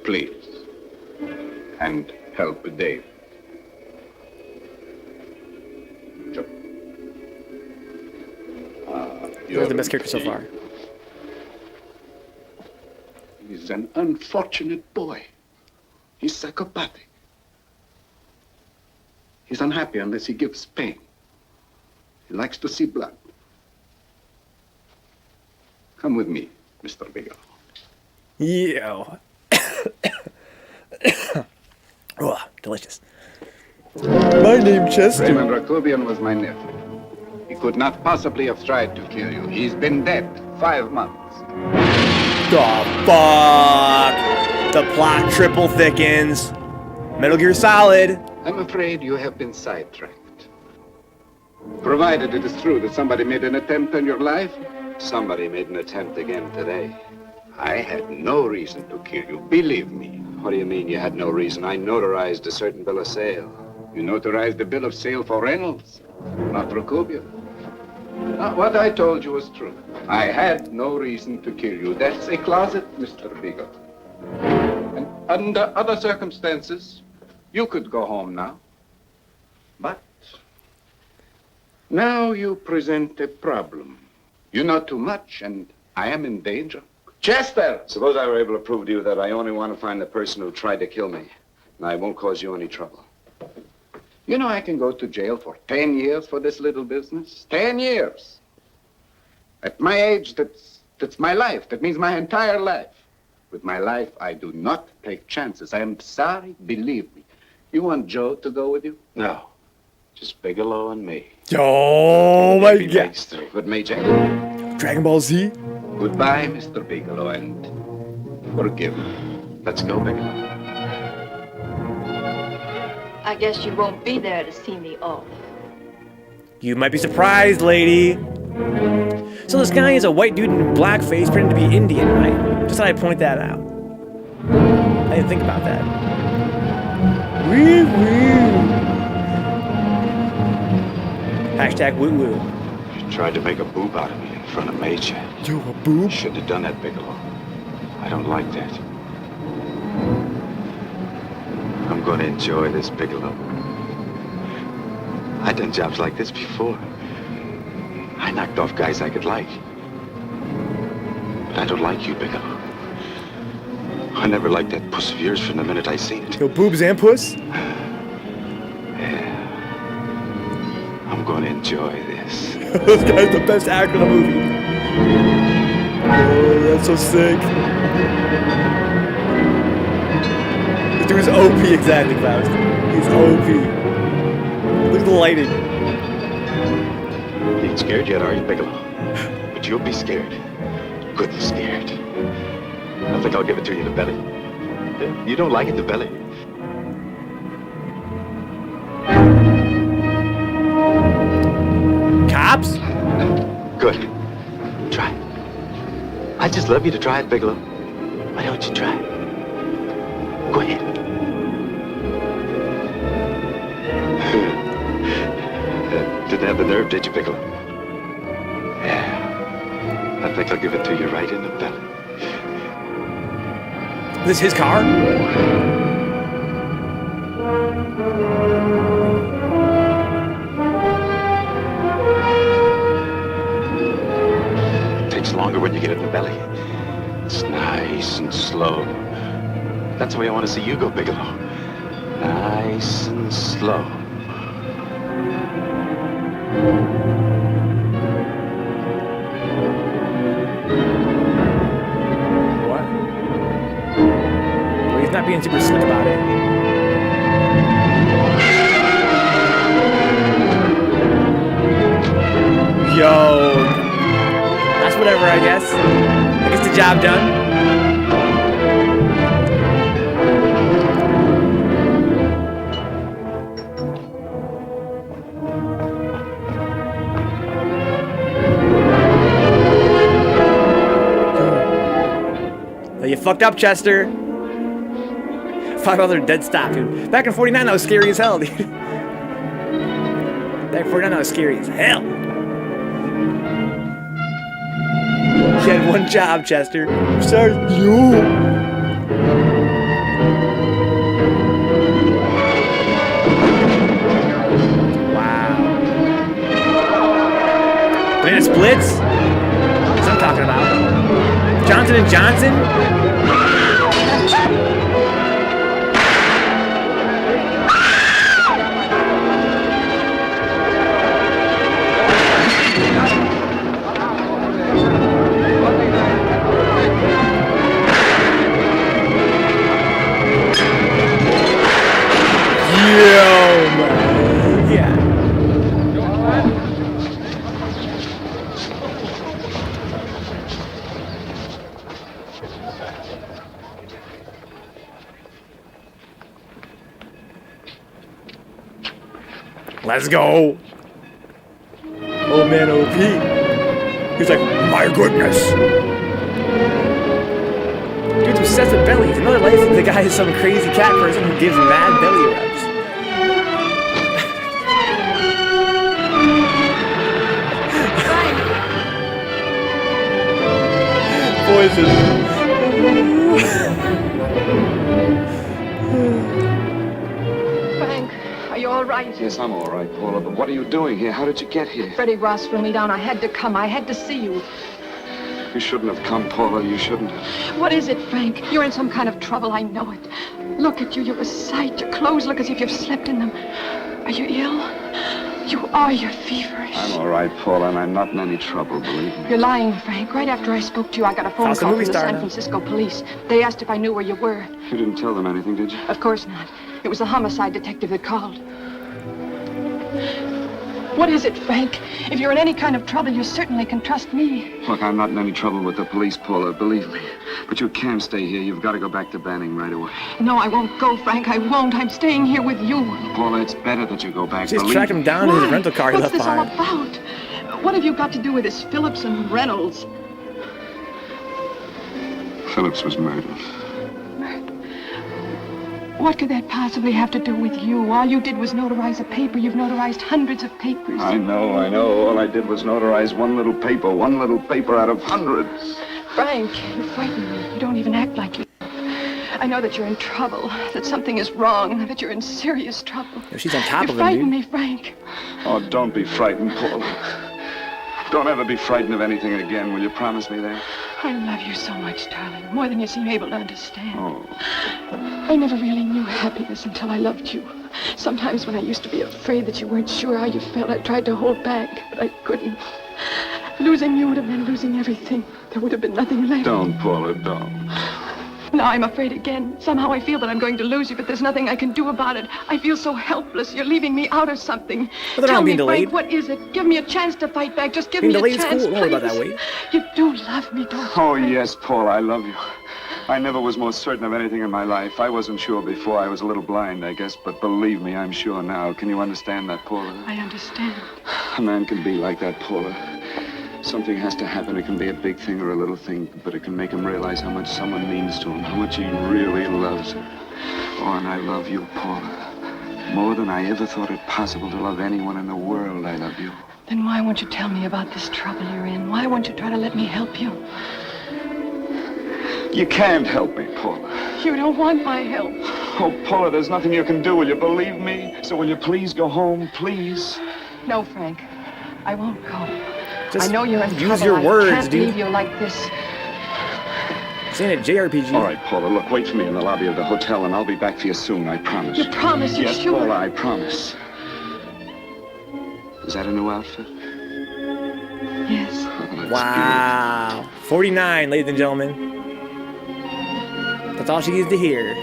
Q: Please. And help Dave.
A: You're the best character so far.
Q: He's an unfortunate boy. He's psychopathic. He's unhappy unless he gives pain. He likes to see blood. Come with me, Mr. Bigelow.
A: Yo. Oh, delicious.
Q: My name, Chester. Raymond Rakubian was my nephew. He could not possibly have tried to kill you. He's been dead 5 months.
A: The fuck? The plot triple thickens. Metal Gear Solid.
Q: I'm afraid you have been sidetracked. Provided it is true that somebody made an attempt on your life.
C: Somebody made an attempt again today.
Q: I had no reason to kill you, believe me.
C: What do you mean you had no reason? I notarized a certain bill of sale.
Q: You notarized the bill of sale for Reynolds, not Rakubian. What I told you was true. I had no reason to kill you. That's a closet, Mr. Bigelow. And under other circumstances, you could go home now. But now you present a problem. You know too much, and I am in danger. Chester!
C: Suppose I were able to prove to you that I only want to find the person who tried to kill me, and I won't cause you any trouble.
Q: You know I can go to jail for 10 years for this little business. 10 years. At my age, that's my life. That means my entire life. With my life, I do not take chances. I am sorry, believe me. You want Joe to go with you?
C: No. Just Bigelow and me.
P: Oh my God.
Q: Good, Major.
P: Dragon Ball Z.
Q: Goodbye, Mr. Bigelow, and forgive me.
C: Let's go, Bigelow.
F: I guess you won't be there to see me off.
A: You might be surprised, lady. So this guy is a white dude in blackface pretending to be Indian, right? Just thought I'd point that out. I didn't think about that. Woo woo. Hashtag woo woo.
C: You tried to make a boob out of me in front of Major.
P: Yo, a boob?
C: Shouldn't have done that, Bigelow. I don't like that. I'm going to enjoy this, Bigelow. I've done jobs like this before. I knocked off guys I could like. But I don't like you, Bigelow. I never liked that puss of yours from the minute I seen it.
P: Yo, boobs and puss?
C: Yeah. I'm going to enjoy this.
P: This guy's the best actor in the movie. Oh, that's so sick. This dude's OP, exactly, Faust. He's OP. Look at the lighting.
C: You ain't scared yet, are you, Bigelow? But you'll be scared. Goodly scared. I think I'll give it to you in the belly. You don't like it, the belly?
A: Cops?
C: Good. Try it. I just love you to try it, Bigelow. Why don't you try it? Go ahead. Didn't have the nerve, did you, Bigelow? Yeah. I think I'll give it to you right in the belly.
A: This his car?
C: It takes longer when you get it in the belly. It's nice and slow. That's the way I want to see you go, Bigelow. Nice and slow.
A: What? Well, he's not being super slick about it. Yo. That's whatever, I guess. I guess the job done. You fucked up, Chester. 5 other dead stock, dude. Back in 49, that was scary as hell, dude. Back in 49, that was scary as hell. You had one job, Chester. I'm sorry, you. Wow. Banana splits? That's what I'm talking about. Johnson & Johnson? Let's go. Old man OP. He's like, my goodness. Dude's obsessed with bellies. In other life, the guy is some crazy cat person who gives mad belly rubs.
O: Frank, are you all right?
J: Yes, I'm all right, Paula, but what are you doing here? How did you get here?
O: Freddie Ross threw me down. I had to come. I had to see you.
C: You shouldn't have come, Paula. You shouldn't have.
F: What is it, Frank? You're in some kind of trouble, I know it. Look at you, you're a sight. Your clothes look as if you've slept in them. Are you ill? You are, you're feverish.
C: I'm all right, Paula, and I'm not in any trouble, believe me.
F: You're lying, Frank. Right after I spoke to you, I got a phone call from the San Francisco police. They asked if I knew where you were.
C: You didn't tell them anything, did you?
F: Of course not. It was the homicide detective that called. What is it, Frank? If you're in any kind of trouble, you certainly can trust me.
C: Look, I'm not in any trouble with the police, Paula, believe me. But you can't stay here. You've got to go back to Banning right away.
F: No, I won't go, Frank. I won't. I'm staying here with you.
C: Paula, it's better that you go back.
A: She's tracked him down in his rental car he left behind.
F: What's this all about? What have you got to do with this Phillips and Reynolds?
C: Phillips was murdered.
F: What could that possibly have to do with you? All you did was notarize a paper. You've notarized hundreds of papers.
C: I know. All I did was notarize one little paper out of hundreds.
F: Frank, you frighten me. You don't even act like you. I know that you're in trouble, that something is wrong, that you're in serious trouble.
A: Yeah, she's on top of him,
F: You frighten me, Frank.
C: Oh, don't be frightened, Paula. Don't ever be frightened of anything again. Will you promise me that?
F: I love you so much, darling, more than you seem able to understand.
C: Oh.
F: I never really knew happiness until I loved you. Sometimes when I used to be afraid that you weren't sure how you felt, I tried to hold back, but I couldn't. Losing you would have been losing everything. There would have been nothing left.
C: Don't, Paula, don't.
F: Now I'm afraid again. Somehow I feel that I'm going to lose you, but there's nothing I can do about it. I feel so helpless. You're leaving me out of something.
A: But
F: Tell me,
A: delayed.
F: Frank, what is it? Give me a chance to fight back. Just give
A: Being
F: me a
A: delayed
F: chance,
A: is cool. Don't worry
F: please.
A: about that, wait.
F: You do love me, don't you?
C: Oh, yes, Paula, I love you. I never was more certain of anything in my life. I wasn't sure before. I was a little blind, I guess, but believe me, I'm sure now. Can you understand that, Paula?
F: I understand.
C: A man can be like that, Paula. Something has to happen. It can be a big thing or a little thing, but it can make him realize how much someone means to him, how much he really loves her. Oh, and I love you, Paula. More than I ever thought it possible to love anyone in the world, I love you.
F: Then why won't you tell me about this trouble you're in? Why won't you try to let me help you?
C: You can't help me, Paula.
F: You don't want my help.
C: Oh, Paula, there's nothing you can do. Will you believe me? So will you please go home, please?
F: No, Frank. I won't go.
A: Just
F: I know you're in trouble.
A: use your words,
F: I can't
A: dude.
F: leave you like this.
A: Saying it JRPG.
C: All right, Paula, look, wait for me in the lobby of the hotel, and I'll be back for you soon, I promise.
F: You promise? You're
C: yes,
F: sure?
C: Paula, I promise. Is that a new outfit?
F: Yes.
C: Oh,
A: Wow. 49, ladies and gentlemen. That's all she needs to hear.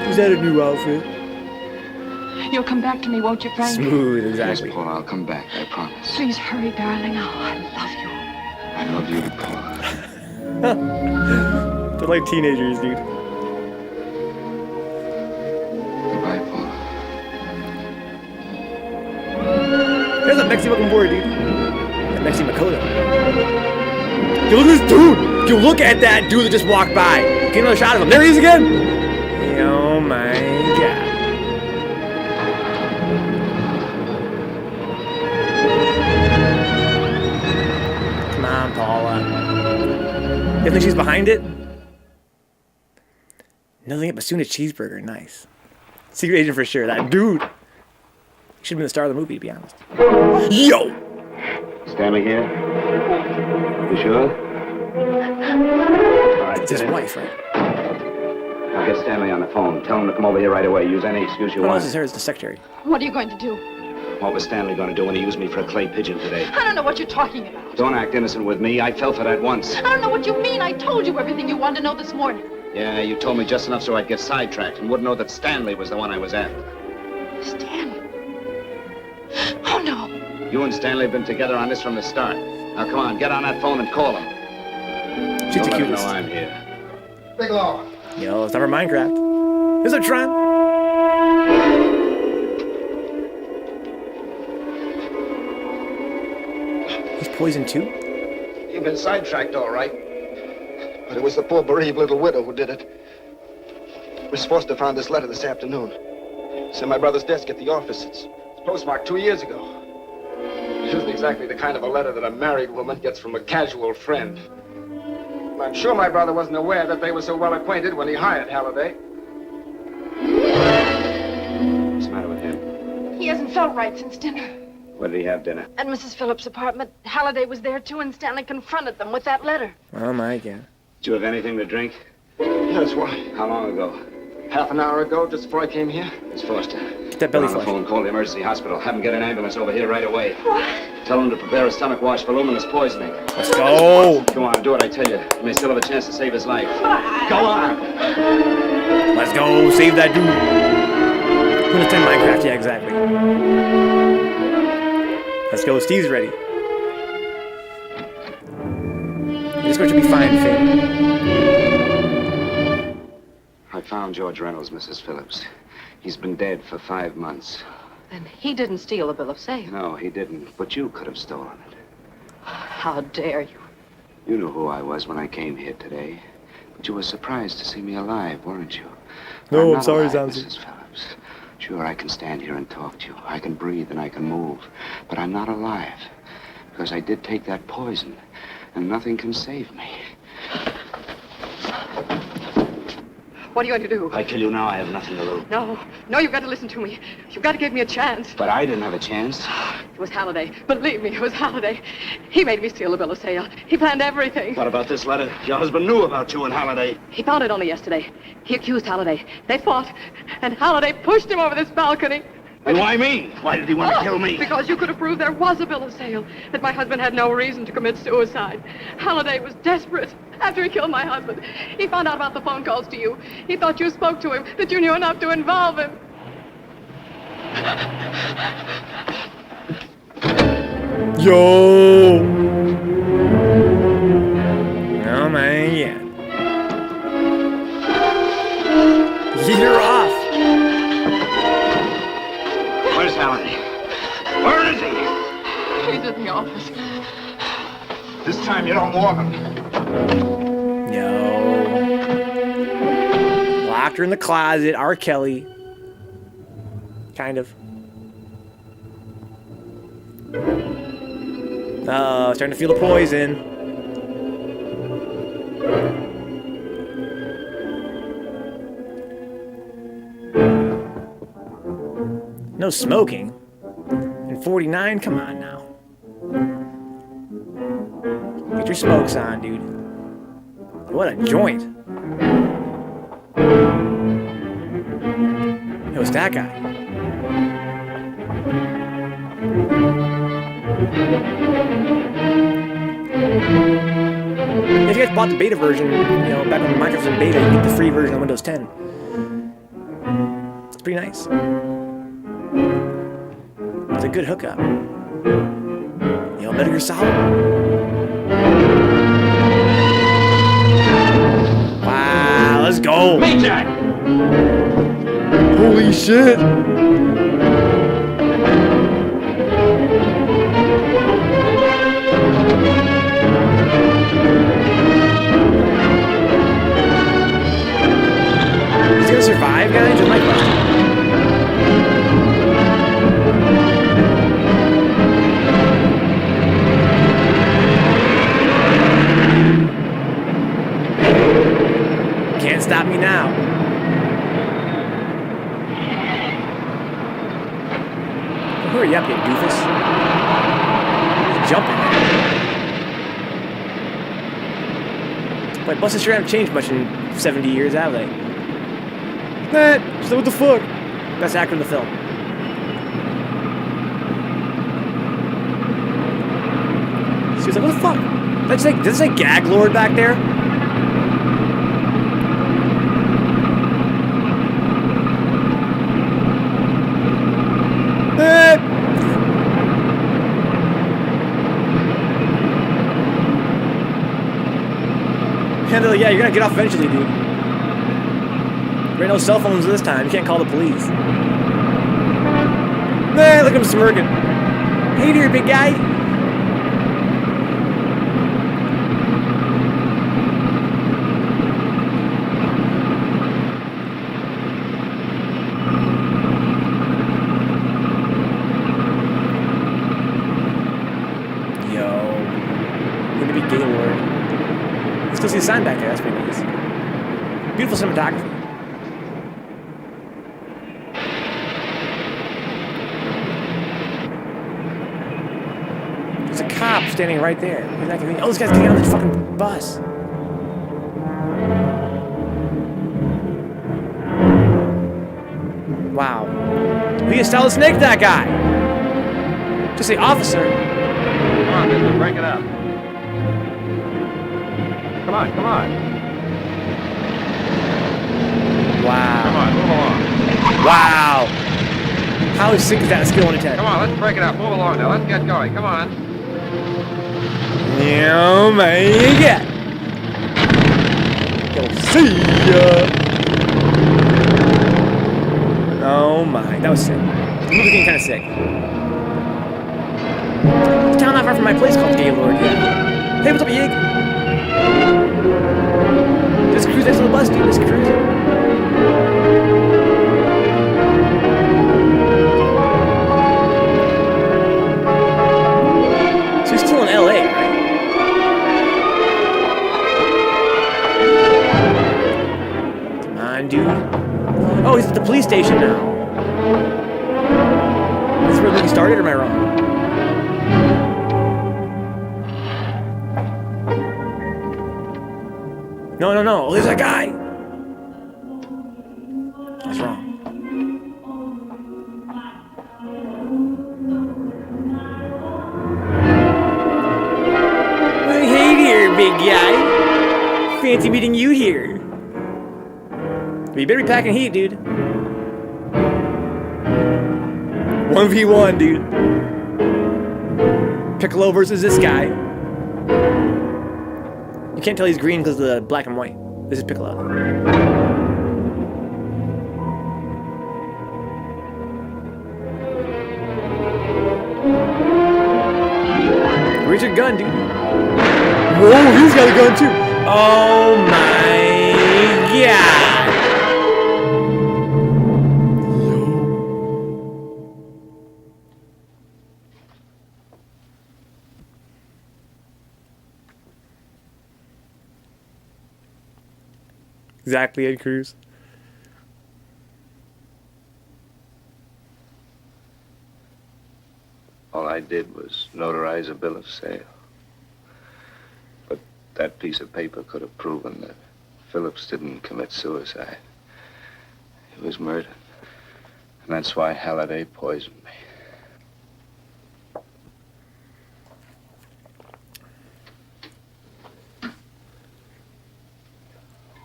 A: Is that a new outfit?
F: You'll come back to me, won't you, Frank?
A: Smooth, exactly.
C: Yes, Paula, I'll come back, I promise.
F: Please hurry, darling. Oh, I love you.
C: I love you, Paula.
A: They're like teenagers, dude.
C: Goodbye, Paula.
A: There's a Mexi looking board, dude. That Mexi Makoto. Dude, look at this dude! Dude, look at that dude that just walked by. Get another shot of him. There he is again! Oh my god. Come on, Paula. You think she's behind it? Nothing but soon a cheeseburger. Nice. Secret agent for sure. That dude. Should have been the star of the movie, to be honest. Yo!
K: Stanley here? You sure? All right,
A: It's his wife, right?
K: I'll get Stanley on the phone. Tell him to come over here right away. Use any excuse you
A: Who
K: want.
A: else is her as the secretary?
O: What are you going to do?
K: What was Stanley going to do when he used me for a clay pigeon today?
O: I don't know what you're talking about.
K: Don't act innocent with me. I fell for that once.
O: I don't know what you mean. I told you everything you wanted to know this morning.
K: Yeah, you told me just enough so I'd get sidetracked and wouldn't know that Stanley was the one I was after.
O: Stanley? Oh, no.
K: You and Stanley have been together on this from the start. Now, come on, get on that phone and call him.
A: She's the
K: Don't let him
A: cutest.
K: know I'm here.
D: Bigelow.
A: Yo, it's not for Minecraft. Is it Tron? He's poisoned too?
G: You've been sidetracked, all right. But it was the poor bereaved little widow who did it. We're supposed to find this letter this afternoon. It's in my brother's desk at the office. It's postmarked 2 years ago. It isn't exactly the kind of a letter that a married woman gets from a casual friend. I'm sure my brother wasn't aware that they were so well acquainted when he hired Halliday.
K: What's the matter with him?
O: He hasn't felt right since dinner.
Q: Where did he have dinner?
O: At Mrs. Phillips' apartment. Halliday was there, too, and Stanley confronted them with that letter.
A: Oh, my God.
Q: Did you have anything to drink?
G: Yes, why?
Q: How long ago?
G: Half an hour ago, just before I came here.
Q: It's Foster.
A: That belly
Q: Get on the
A: flush.
Q: phone, call the emergency hospital. Have them get an ambulance over here right away.
O: What?
Q: Tell them to prepare a stomach wash for luminous poisoning.
A: Let's go.
Q: Go on, do what I tell you. You may still have a chance to save his life. Go on.
A: Let's go. Save that dude. Who understand Minecraft? Yeah, exactly. Let's go. Steve's ready. This going to be fine, Finn.
Q: I found George Reynolds, Mrs. Phillips. He's been dead for 5 months.
F: And he didn't steal the bill of sale.
Q: No, he didn't. But you could have stolen it.
F: How dare you?
Q: You knew who I was when I came here today. But you were surprised to see me alive, weren't you?
A: No, I'm
Q: not
A: sorry,
Q: alive,
A: Zanzi.
Q: Mrs. Phillips. Sure, I can stand here and talk to you. I can breathe and I can move. But I'm not alive. Because I did take that poison. And nothing can save me.
F: What are you going to do?
Q: I tell you now, I have nothing to lose.
F: No, you've got to listen to me. You've got to give me a chance.
Q: But I didn't have a chance.
F: It was Halliday. Believe me, it was Halliday. He made me steal the bill of sale. He planned everything.
Q: What about this letter? Your husband knew about you and Halliday.
F: He found it only yesterday. He accused Halliday. They fought, and Halliday pushed him over this balcony.
Q: And why me? Why did he want to kill me?
F: Because you could have proved there was a bill of sale, that my husband had no reason to commit suicide. Halliday was desperate. After he killed my husband, he found out about the phone calls to you. He thought you spoke to him, that you knew enough to involve him.
A: Yo! Oh my God. You're off.
Q: Where's Halliday? Where is he?
O: He's in the office.
Q: This time you don't walk him.
A: No. Locked her in the closet. R. Kelly. Kind of. Starting to feel the poison. No smoking. And 49, come on now. Get your smokes on, dude. What a joint. It was that guy. If you guys bought the beta version, back when Minecraft was in beta, you get the free version on Windows 10. It's pretty nice. It's a good hookup. Metal Gear Solid. Wow, let's go.
M: Jack!
A: Holy shit. He's gonna survive, guys? Just like that. Can't stop me now. Hurry up, you doofus. He's jumping there. But buses sure haven't changed much in 70 years, have they? What the fuck? Best actor in the film. She was like, what the fuck? Did it say Gag Lord back there? And they're like, yeah, you're gonna get off eventually, dude. There ain't no cell phones this time. You can't call the police. Look at him smirking. Hey there, big guy. Yo. Gonna be Gaylord. You still see the sign back there. That's pretty nice. Beautiful cinematography. standing right there. He's not gonna be, oh, this guy's getting on the fucking bus. Wow. We can style snake that guy. Just say officer.
M: Come on, mister, break it up. Come on, come on.
A: Wow.
M: Come on, move along.
A: Wow. How sick is that skill in a 10?
M: Come on, let's break it up. Move along now. Let's get going. Come on.
A: Oh my god. Yo, see ya. Oh my, that was sick. The movie's getting kind of sick. The town not far from my place called Gaylord, yeah. Hey, what's up, Yig? Just cruise next to the bus, dude. Just cruising. So he's still in LA, right? Come on, dude. Oh, he's at the police station now. This is where the movie started, or am I wrong? No, no, no. Oh, there's that guy. That's wrong. Well, hey there, big guy. Fancy meeting you here. But you better be packing heat, dude. 1v1, dude. Piccolo versus this guy. You can't tell he's green because of the black and white. This is Piccolo. Where's your gun, dude? Whoa, he's got a gun too. Oh my god. Exactly, Ed Cruz.
Q: All I did was notarize a bill of sale. But that piece of paper could have proven that Phillips didn't commit suicide. He was murdered. And that's why Halliday poisoned me.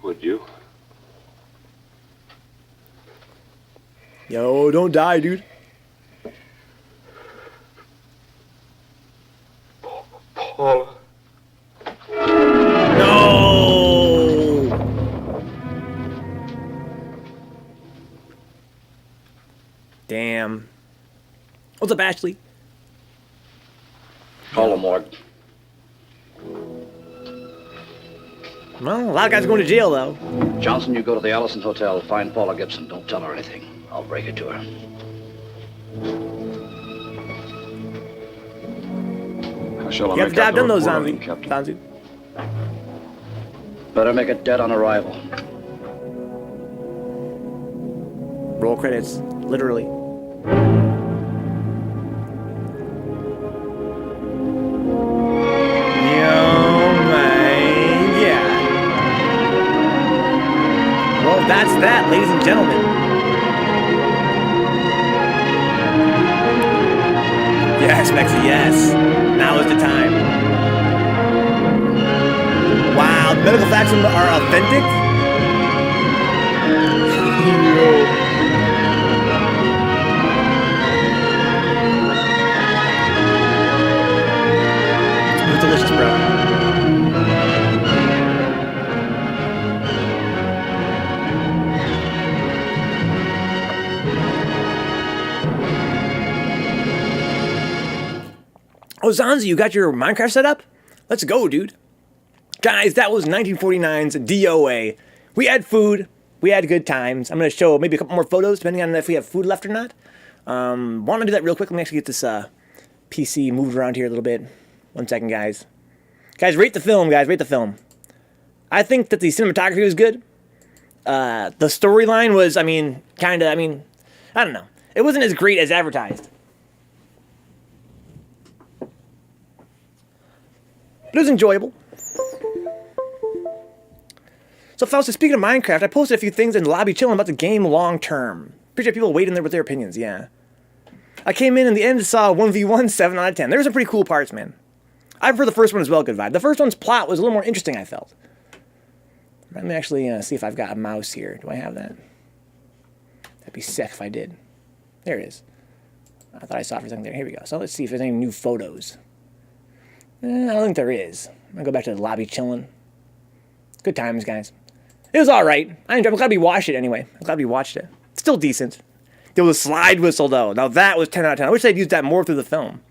Q: Would you?
A: Yo, don't die, dude.
Q: Paula.
A: No. Damn. What's up, Ashley?
B: Call the morgue.
A: Well, a lot of guys are going to jail, though.
B: Johnson, you go to the Allison Hotel. Find Paula Gibson. Don't tell her anything. I'll break it to her.
C: How shall I
A: You have
C: make
A: to
C: out
A: have done
C: the
A: those,
C: reporting,
A: Zanzi.
C: Captain?
A: Zanzi.
B: Better make it dead on arrival.
A: Roll credits, literally. That's that, ladies and gentlemen. Yes, Mexi, yes. Now is the time. Wow, the medical facts are authentic? It's delicious, bro. Oh, Zanzi, you got your Minecraft set up? Let's go, dude. Guys, that was 1949's D.O.A. We had food. We had good times. I'm going to show maybe a couple more photos, depending on if we have food left or not. Want to do that real quick. Let me actually get this PC moved around here a little bit. 1 second, guys. Guys, rate the film, guys. Rate the film. I think that the cinematography was good. The storyline was, I don't know. It wasn't as great as advertised. But it was enjoyable. So, Faustus, speaking of Minecraft, I posted a few things in the lobby chilling about the game long term. Appreciate people waiting there with their opinions, yeah. I came in the end and saw 1v1 7 out of 10. There were some pretty cool parts, man. I prefer the first one as well, good vibe. The first one's plot was a little more interesting, I felt. Let me actually see if I've got a mouse here. Do I have that? That'd be sick if I did. There it is. I thought I saw it for a second there. Here we go. So let's see if there's any new photos. I don't think there is. I'm going to go back to the lobby chilling. Good times, guys. It was alright. I'm glad we watched it anyway. I'm glad we watched it. It's still decent. There was a slide whistle, though. Now that was 10 out of 10. I wish they'd used that more through the film.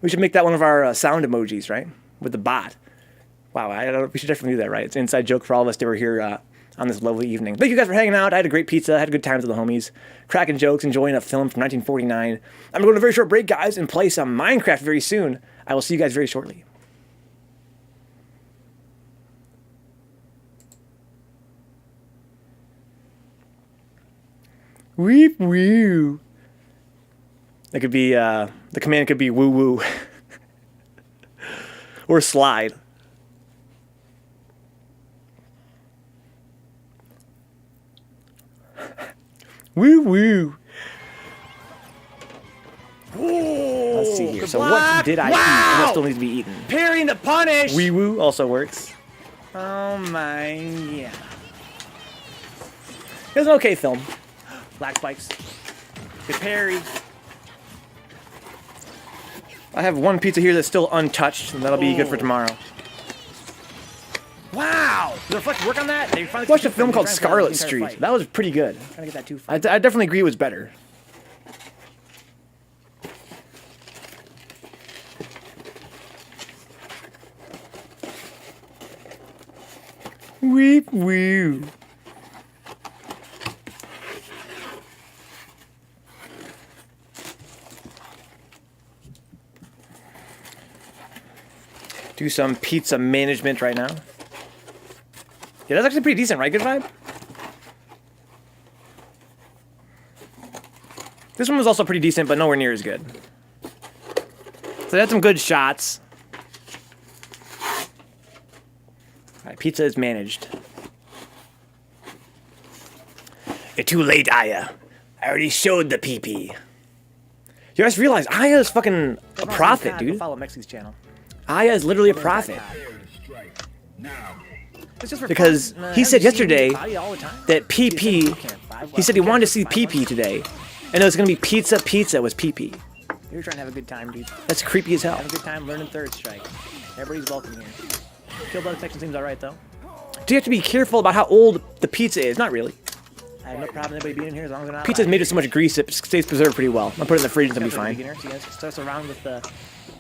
A: We should make that one of our sound emojis, right? With the bot. Wow, we should definitely do that, right? It's an inside joke for all of us that were here on this lovely evening. Thank you guys for hanging out. I had a great pizza. I had a good time with the homies. Cracking jokes, enjoying a film from 1949. I'm going to a very short break, guys, and play some Minecraft very soon. I will see you guys very shortly. Weep woo. That could be, the command could be woo woo. Or slide. Woo woo. Let's see here. So what did I eat? And what still needs to be eaten?
P: Parrying the punish.
A: Wee woo also works.
P: Oh my, yeah.
A: It was an okay film. Black spikes. Good parry. I have one pizza here that's still untouched, and that'll be good for tomorrow.
P: Wow! Did Reflect work on that? They finally
A: Watched a film called Scarlet Street. That was pretty good.
P: Trying to get that too
A: I definitely agree it was better. Weep woo. Do some pizza management right now. Yeah, that's actually pretty decent, right? Good vibe? This one was also pretty decent, but nowhere near as good. So they had some good shots. Alright, pizza is managed. You're too late, Aya. I already showed the PP. You guys realize Aya is fucking a prophet, dude.
P: Follow Mexi's channel.
A: Aya is literally a prophet. Because he said yesterday that PP, he said he wanted to see PP today. And it was going to be pizza was PP.
P: You're trying to have a good time, dude.
A: That's creepy as hell.
P: Have a good time learning Third Strike. Everybody's welcome here. Kill blood detection seems alright, though.
A: Do you have to be careful about how old the pizza is? Not really.
P: I have no problem with anybody being in here as long as they're not.
A: Pizza's made with so much grease it stays preserved pretty well. I'll put it in the fridge and it'll be fine.
P: So you guys starts around with the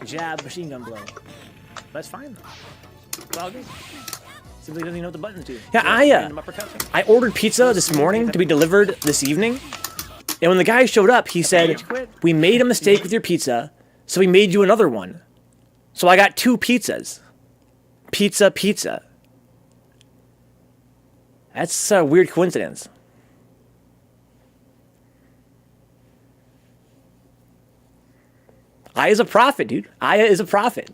P: jab machine gun blow. That's fine, though. It's all good. Seems like he doesn't even know what the buttons do.
A: Yeah, I ordered pizza this morning to be delivered this evening. And when the guy showed up, he said, we made a mistake with your pizza, so we made you another one. So I got 2 pizzas. Pizza. That's a weird coincidence. Aya is a prophet, dude. Aya is a prophet.